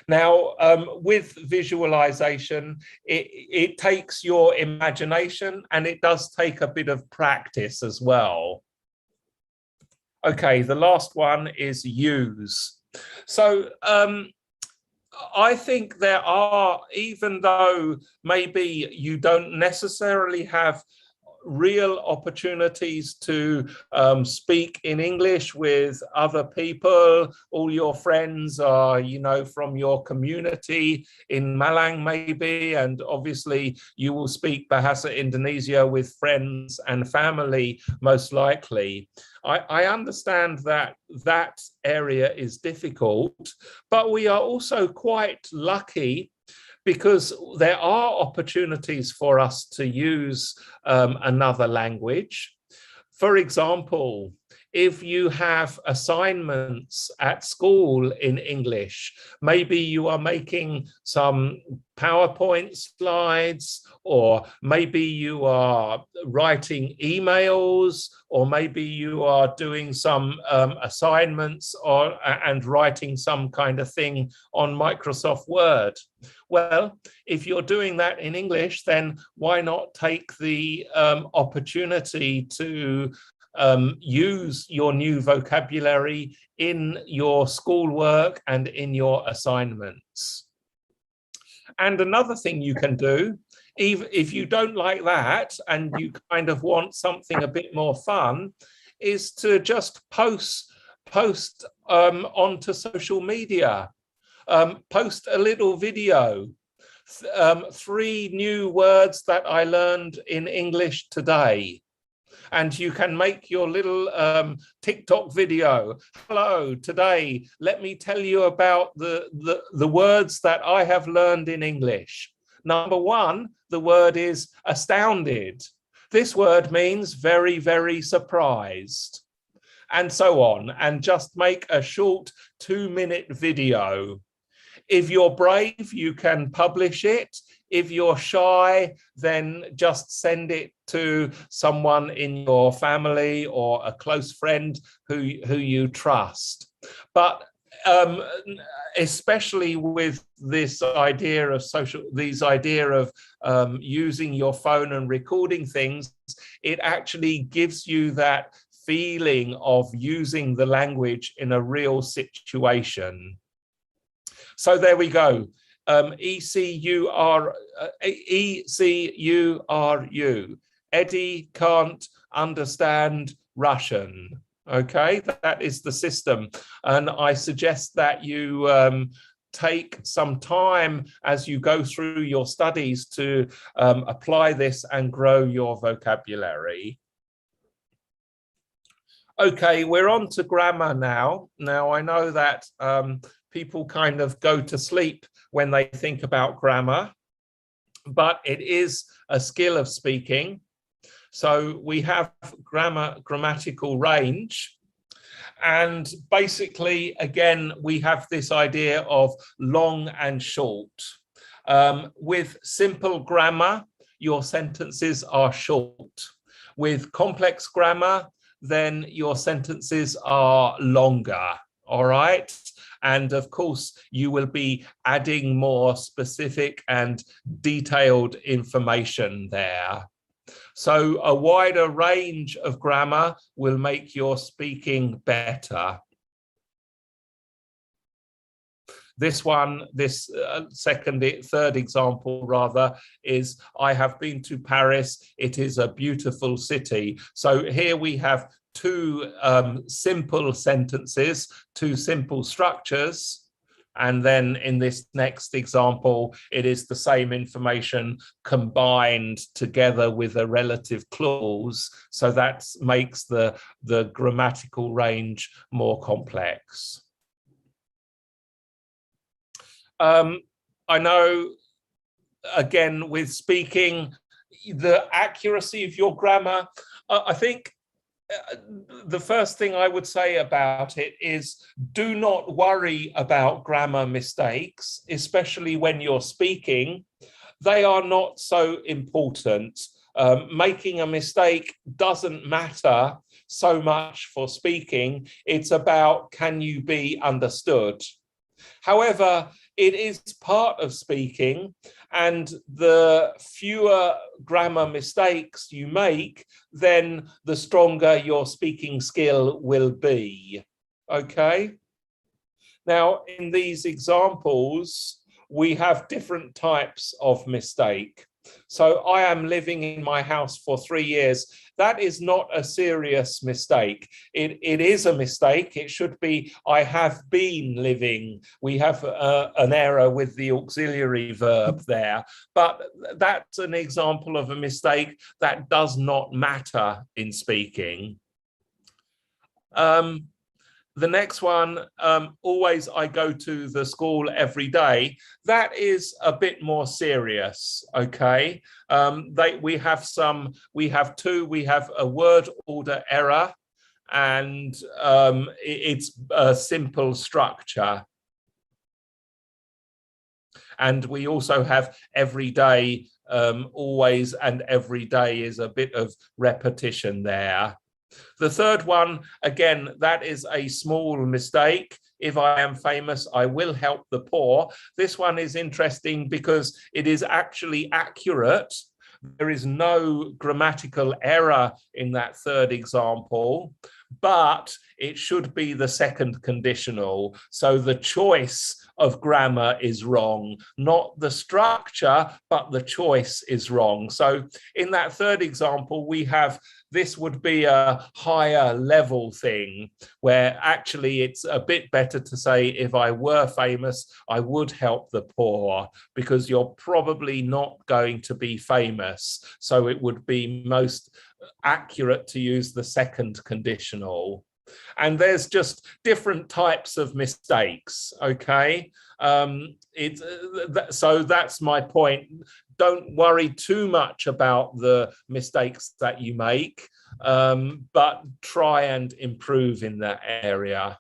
Now, with visualization, it takes your imagination and it does take a bit of practice as well. Okay, the last one is use. So I think there are, even though maybe you don't necessarily have real opportunities to speak in English with other people. All your friends are, you know, from your community in Malang maybe, and obviously you will speak Bahasa Indonesia with friends and family most likely. I understand that that area is difficult, but we are also quite lucky because there are opportunities for us to use another language. For example, if you have assignments at school in English, maybe you are making some PowerPoint slides, or maybe you are writing emails, or maybe you are doing some assignments and writing some kind of thing on Microsoft Word. Well, if you're doing that in English, then why not take the opportunity to use your new vocabulary in your schoolwork and in your assignments. And another thing you can do, even if you don't like that and you kind of want something a bit more fun, is to just post onto social media. Post a little video. 3 new words that I learned in English today. And you can make your little TikTok video. Hello, today, let me tell you about the words that I have learned in English. Number 1, the word is astounded. This word means very, very surprised. And so on. And just make a short 2-minute video. If you're brave, you can publish it. If you're shy, then just send it to someone in your family or a close friend who you trust. But especially with this idea of using your phone and recording things, it actually gives you that feeling of using the language in a real situation. So there we go. ECURU. Eddie can't understand Russian. Okay, that is the system. And I suggest that you take some time as you go through your studies to apply this and grow your vocabulary. Okay, we're on to grammar now. Now, I know that people kind of go to sleep when they think about grammar, but it is a skill of speaking. So we have grammatical range. And basically, again, we have this idea of long and short. With simple grammar, your sentences are short. With complex grammar, then your sentences are longer, all right? And of course, you will be adding more specific and detailed information there. So a wider range of grammar will make your speaking better. This third example rather, is I have been to Paris. It is a beautiful city. So here we have 2 simple sentences, 2 simple structures. And then in this next example, it is the same information combined together with a relative clause. So that makes the grammatical range more complex. I know, again, with speaking, the accuracy of your grammar, I think the first thing I would say about it is do not worry about grammar mistakes, especially when you're speaking. They are not so important. Making a mistake doesn't matter so much for speaking. It's about, can you be understood? However, it is part of speaking, and the fewer grammar mistakes you make, then the stronger your speaking skill will be. Okay? Now, in these examples, we have different types of mistake. So I am living in my house for 3 years. That is not a serious mistake. It is a mistake. It should be, I have been living. We have an error with the auxiliary verb there. But that's an example of a mistake that does not matter in speaking. The next one, always I go to the school every day. That is a bit more serious, okay? We have a word order error, and it's a simple structure. And we also have every day, always and every day is a bit of repetition there. The third one, again, that is a small mistake. If I am famous, I will help the poor. This one is interesting because it is actually accurate. There is no grammatical error in that third example, but it should be the second conditional. So the choice of grammar is wrong, not the structure, but the choice is wrong. So in that third example, we have this would be a higher level thing where actually it's a bit better to say, if I were famous, I would help the poor, because you're probably not going to be famous. So it would be most accurate to use the second conditional. And there's just different types of mistakes, okay? So that's my point. Don't worry too much about the mistakes that you make, but try and improve in that area.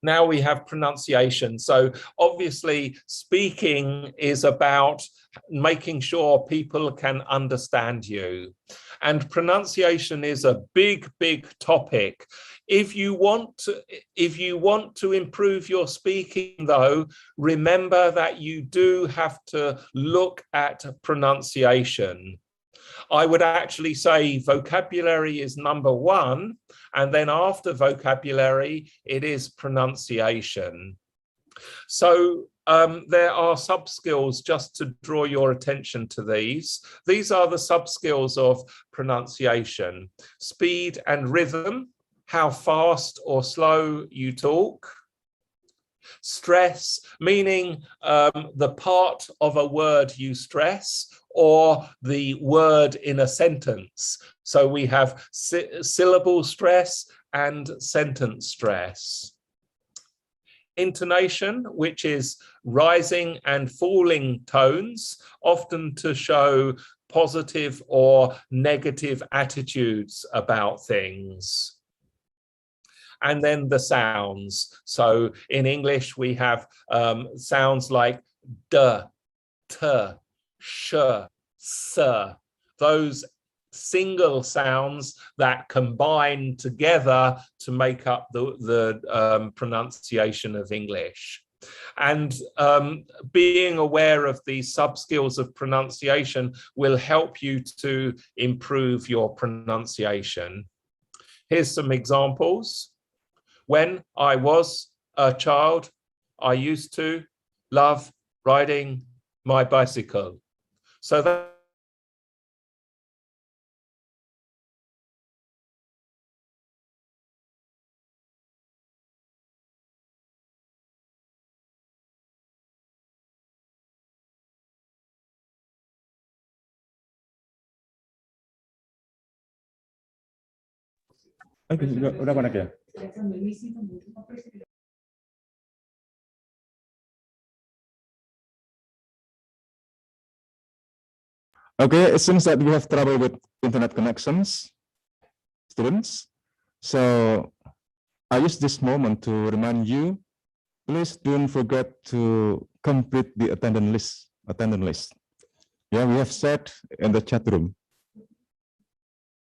Now we have pronunciation. So obviously speaking is about making sure people can understand you. And pronunciation is a big, big topic. If you want to improve your speaking, though, remember that you do have to look at pronunciation. I would actually say vocabulary is number one, and then after vocabulary, it is pronunciation. So there are sub-skills, just to draw your attention to these. These are the sub-skills of pronunciation: speed and rhythm, how fast or slow you talk; stress, meaning the part of a word you stress, or the word in a sentence. So we have syllable stress and sentence stress. Intonation, which is rising and falling tones, often to show positive or negative attitudes about things. And then the sounds. So in English, we have sounds like d, t, sh, s, those single sounds that combine together to make up the pronunciation of English. And being aware of these sub-skills of pronunciation will help you to improve your pronunciation. Here's some examples. When I was a child, I used to love riding my bicycle. So that Udah connect ya? Okay, it seems that we have trouble with internet connections, students. So I use this moment to remind you, please don't forget to complete the attendance list. Yeah, we have said in the chat room.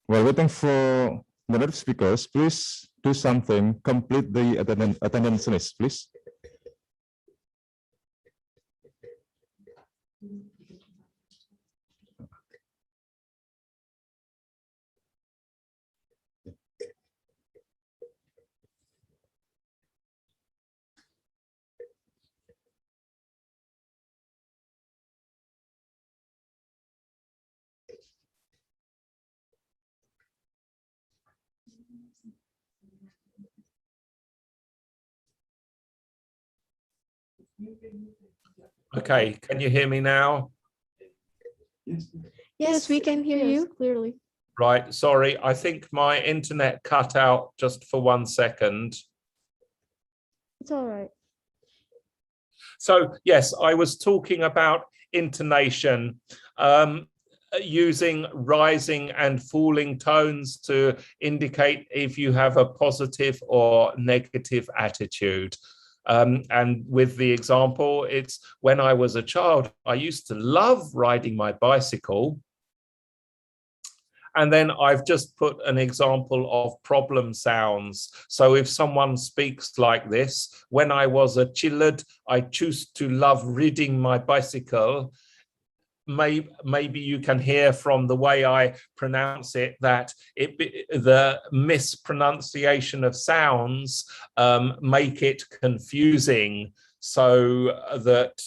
While waiting for the native speakers, please do something, complete the attendance list, please. Okay, can you hear me now? Yes, we can hear you clearly. Right, sorry, I think my internet cut out just for 1 second. It's all right. So yes, I was talking about intonation. using rising and falling tones to indicate if you have a positive or negative attitude. And with the example, it's when I was a child, I used to love riding my bicycle. And then I've just put an example of problem sounds. So if someone speaks like this, when I was a child, I choose to love riding my bicycle. Maybe you can hear from the way I pronounce it that the mispronunciation of sounds make it confusing, so that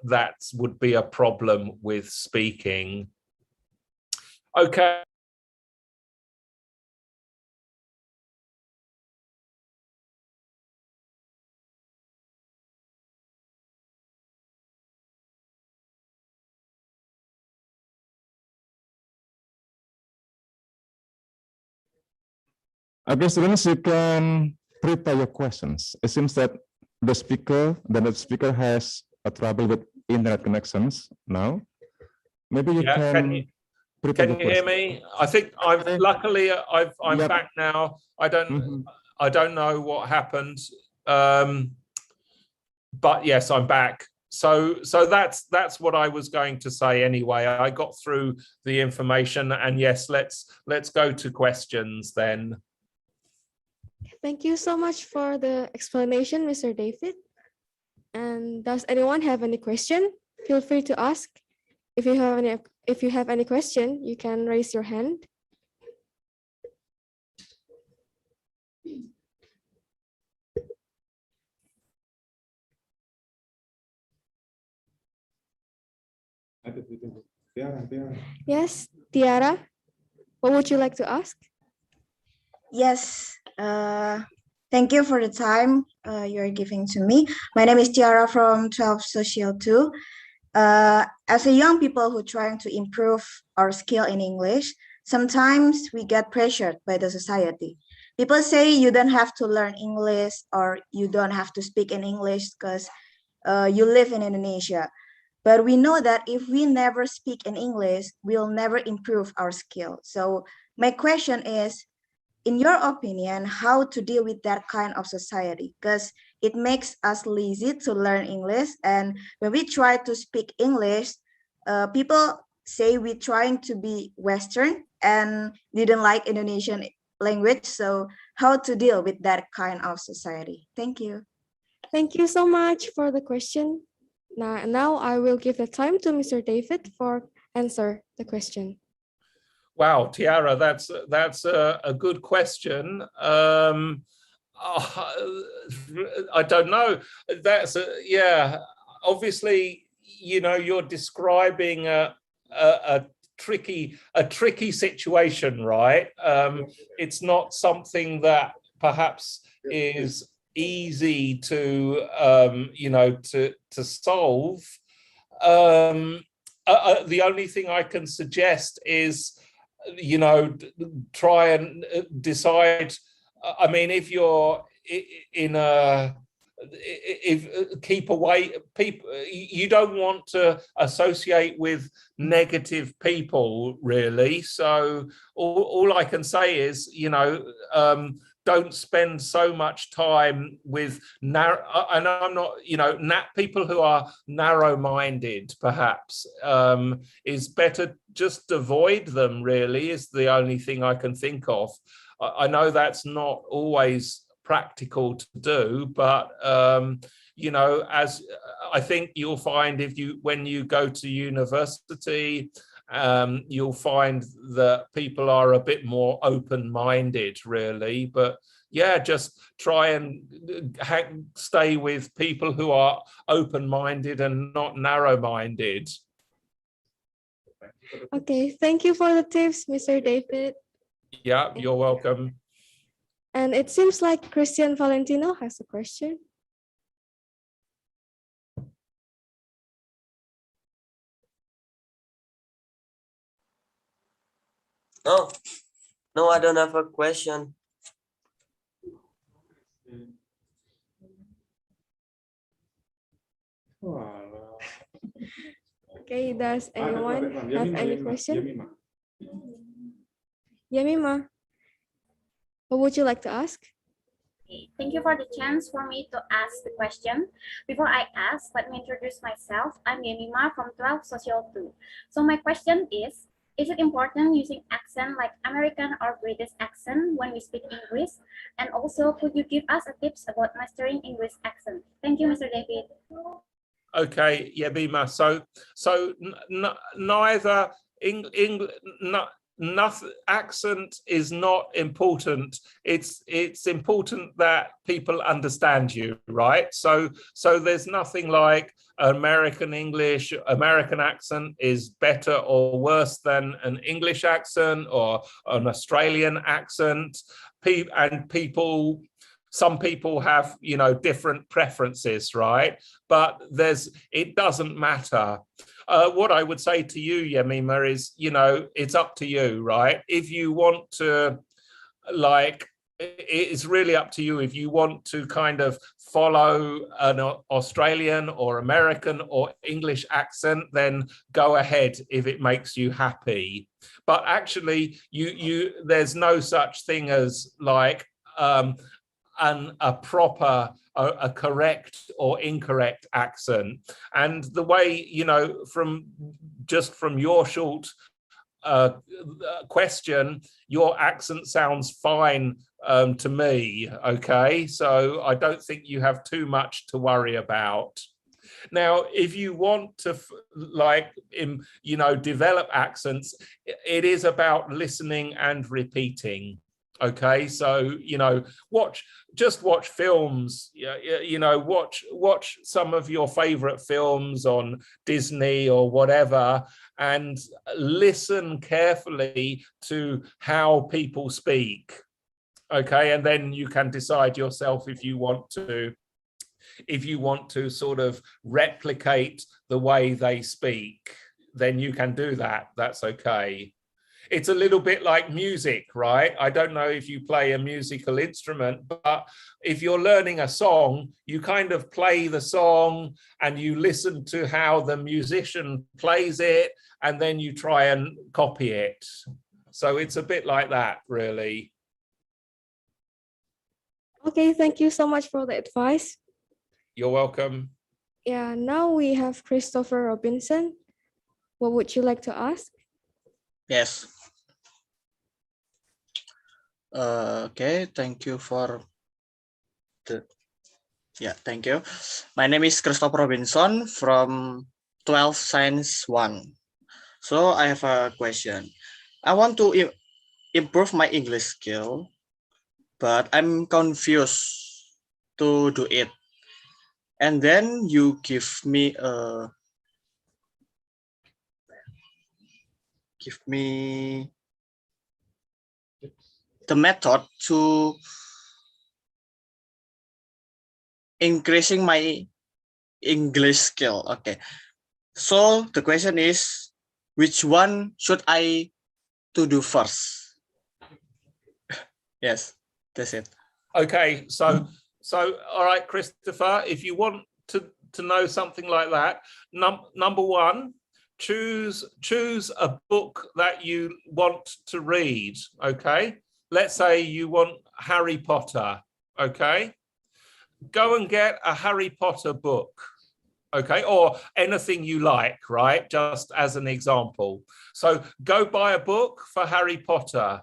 that would be a problem with speaking. Okay. Okay, students, you can prepare your questions. It seems that the speaker has a trouble with internet connections now. Maybe you can prepare Can your you hear question. me? I think luckily I'm Yep. back now. I don't know what happened. But yes, I'm back. So that's what I was going to say anyway. I got through the information, and yes, let's go to questions then. Thank you so much for the explanation, Mr. David. And does anyone have any question? Feel free to ask. If you have any question, you can raise your hand. Yes, Tiara, what would you like to ask? Yes, thank you for the time you're giving to me. My name is Tiara from 12 Social 2. As a young people who trying to improve our skill in English, sometimes we get pressured by the society. People say you don't have to learn English or you don't have to speak in English because you live in Indonesia. But we know that if we never speak in English, we'll never improve our skill. So my question is, in your opinion, how to deal with that kind of society? Because it makes us lazy to learn English. And when we try to speak English, people say we're trying to be Western and didn't like Indonesian language. So how to deal with that kind of society? Thank you. Thank you so much for the question. Now I will give the time to Mr. David for answer the question. Wow, Tiara, that's a good question. I don't know. Obviously, you know, you're describing a tricky situation, right? It's not something that perhaps is easy to to solve. The only thing I can suggest is, you know, try and decide. I mean, if you're keep away people, you don't want to associate with negative people, really. So all I can say is, you know, don't spend so much time with and I'm not, you know, people who are narrow-minded, perhaps, is better just avoid them, really, is the only thing I can think of. I know that's not always practical to do, but you know, as I think you'll find when you go to university, you'll find that people are a bit more open-minded, really. But yeah, just try and stay with people who are open-minded and not narrow-minded. Okay, thank you for the tips, Mr. David. Yeah, you're welcome. And it seems like Christian Valentino has a question. Oh, no, I don't have a question. Okay, does anyone have any question? Yamima, what would you like to ask? Okay, thank you for the chance for me to ask the question. Before I ask, let me introduce myself. I'm Yemima from 12 Social 2. So my question is it important using accent like American or British accent when we speak English? And also, could you give us a tips about mastering English accent? Thank you, Mr. David. Okay, Yabima. So neither nothing accent is not important. It's important that people understand you, right? So there's nothing like American English. American accent is better or worse than an English accent or an Australian accent. Some people have, different preferences, right? But it doesn't matter. What I would say to you, Yemima, is, it's up to you, right? If you want to, it's really up to you. If you want to kind of follow an Australian or American or English accent, then go ahead if it makes you happy. But actually, there's no such thing as a correct or incorrect accent. And the way, from your short question, your accent sounds fine to me. Okay, so I don't think you have too much to worry about. Now, if you want to develop accents, it is about listening and repeating. Okay, so watch films, watch some of your favorite films on Disney or whatever, and listen carefully to how people speak. Okay, and then you can decide yourself if you want to sort of replicate the way they speak, then you can do that. That's okay. It's a little bit like music, right? I don't know if you play a musical instrument, but if you're learning a song, you kind of play the song and you listen to how the musician plays it, and then you try and copy it. So it's a bit like that, really. Okay, thank you so much for the advice. You're welcome. Yeah, now we have Christopher Robinson. What would you like to ask? Yes. Okay, thank you for thank you. My name is Christopher Robinson from 12 Science 1. So I have a question. I want to improve my English skill, but I'm confused to do it. And then you give me the method to increasing my English skill. Okay. So the question is, which one should I to do first? Yes, that's it. Okay, so all right, Christopher, if you want to know something like that, number one, choose a book that you want to read. Okay, let's say you want Harry Potter. Okay, go and get a Harry Potter book. Okay, or anything you like, right? Just as an example. So go buy a book for Harry Potter.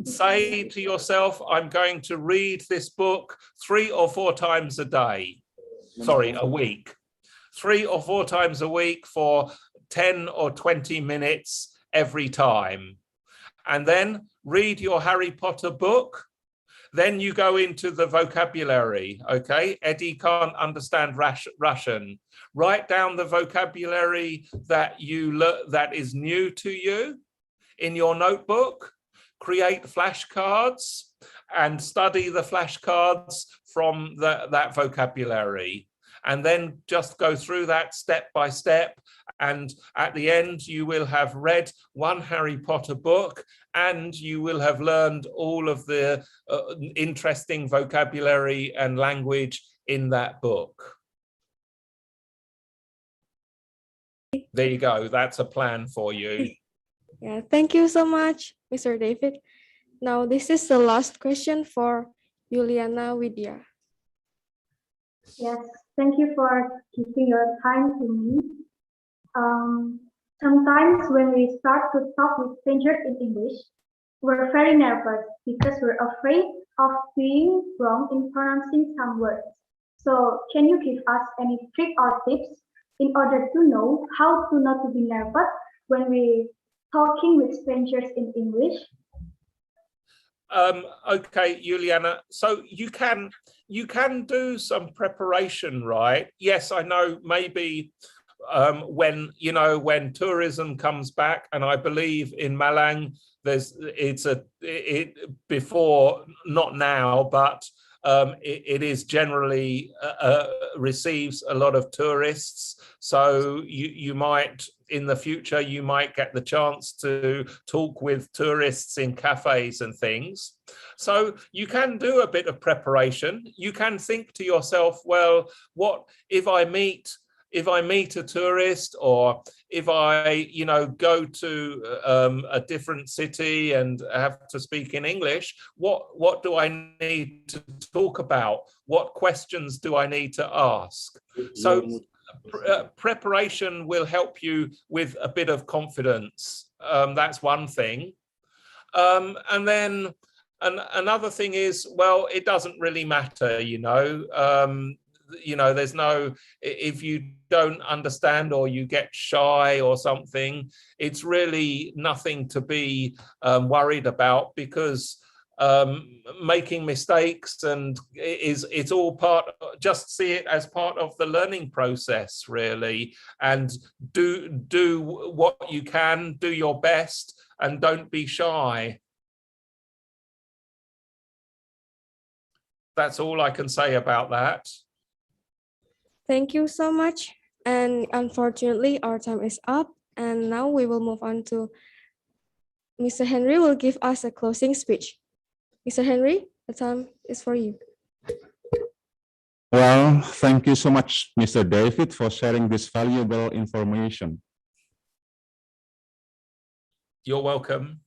Say to yourself, I'm going to read this book 3 or 4 times a day. Sorry, a week. 3 or 4 times a week for 10 or 20 minutes every time. And then read your Harry Potter book. Then you go into the vocabulary, okay? Eddie can't understand Russian. Write down the vocabulary that is new to you in your notebook. Create flashcards and study the flashcards from that vocabulary. And then just go through that step by step. And at the end, you will have read 1 Harry Potter book, and you will have learned all of the interesting vocabulary and language in that book. There you go. That's a plan for you. Yeah, thank you so much, Mr. David. Now, this is the last question for Juliana Widya. Yes, thank you for giving your time to me. Sometimes when we start to talk with strangers in English, we're very nervous because we're afraid of being wrong in pronouncing some words. So, can you give us any trick or tips in order to know how to not to be nervous when we talking with strangers in English? Okay, Juliana. So you can do some preparation, right? Yes, I know. Maybe when tourism comes back, and I believe in Malang, before, not now, but it is generally receives a lot of tourists. So you might, in the future, you might get the chance to talk with tourists in cafes and things. So you can do a bit of preparation. You can think to yourself, well, what if I meet a tourist, or if I, go to a different city and have to speak in English, what do I need to talk about? What questions do I need to ask? So preparation will help you with a bit of confidence. That's one thing. And then another thing is, well, it doesn't really matter, there's no, if you don't understand or you get shy or something, it's really nothing to be worried about, because making mistakes and it's all part, just see it as part of the learning process, really, and do what you can, do your best, and don't be shy. That's all I can say about that. Thank you so much. And unfortunately, our time is up. And now we will move on to Mr. Henry will give us a closing speech. Mr. Henry, the time is for you. Well, thank you so much, Mr. David, for sharing this valuable information. You're welcome.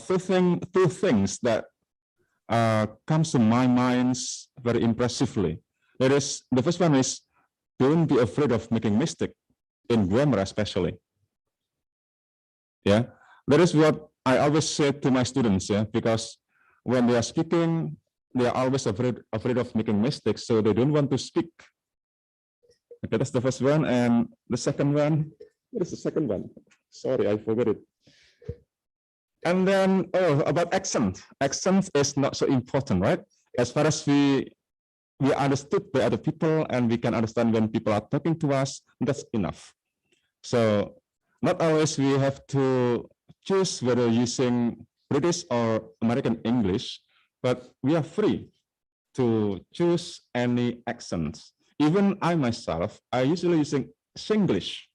Two things that comes to my mind very impressively. The first one is, don't be afraid of making mistake in grammar, especially. Yeah, that is what I always say to my students. Yeah, because when they are speaking, they are always afraid of making mistakes, so they don't want to speak. Okay, that's the first one, and the second one. What is the second one? Sorry, I forgot it. And then, about accent. Accent is not so important, right? As far as we understood by other people and we can understand when people are talking to us, that's enough. So not always we have to choose whether using British or American English, but we are free to choose any accents. Even I myself, I usually using Singlish.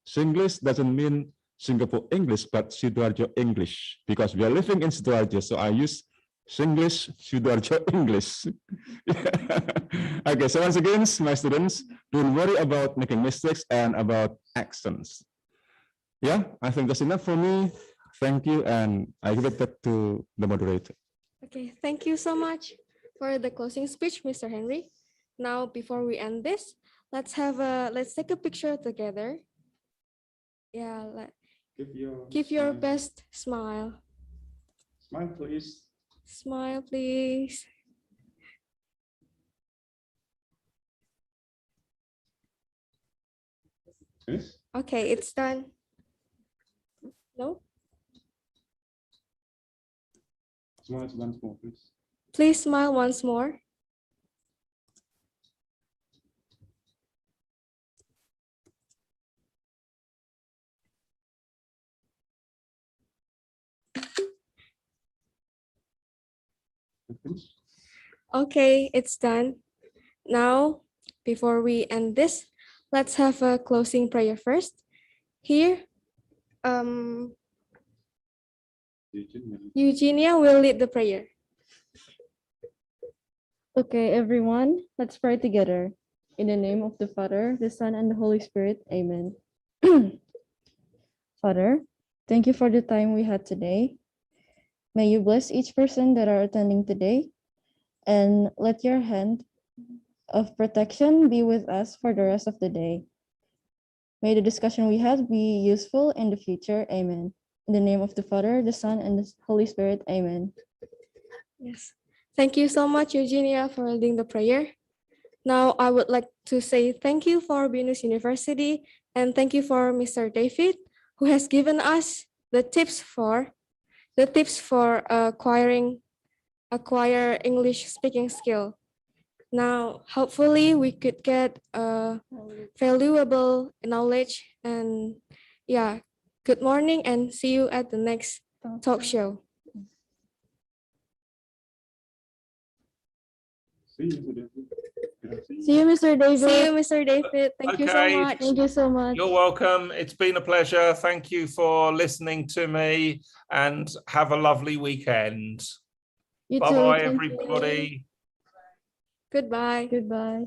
Singlish doesn't mean Singapore English, but Sidoarjo English, because we are living in Sidoarjo, so I use Singlish, Sidoarjo English. Okay, so once again, my students, don't worry about making mistakes and about accents. Yeah, I think that's enough for me. Thank you, and I give it back to the moderator. Okay, thank you so much for the closing speech, Mr. Henry. Now, before we end this, let's take a picture together. Yeah, give your best smile. Smile, please. Smile, please. Yes. Okay, it's done. No? Smile once more, please. Please smile once more. Okay, it's done. Now, before we end this, let's have a closing prayer first. Here, Eugenia will lead the prayer. Okay, everyone, let's pray together. In the name of the Father, the Son, and the Holy Spirit. Amen. Father, thank you for the time we had today. May you bless each person that are attending today, and let your hand of protection be with us for the rest of the day. May the discussion we had be useful in the future. Amen. In the name of the Father, the Son, and the Holy Spirit. Amen. Yes. Thank you so much, Eugenia, for leading the prayer. Now, I would like to say thank you for Binus University, and thank you for Mr. David, who has given us the tips for acquire English speaking skill. Now, hopefully, we could get valuable knowledge. And yeah, good morning, and see you at the next talk show. See you, Mr. David. See you, Mr. David. Thank you so Okay. much. Thank you so much. You're welcome. It's been a pleasure. Thank you for listening to me, and have a lovely weekend. You too. Bye-bye, Thank you. everybody. Goodbye. Goodbye.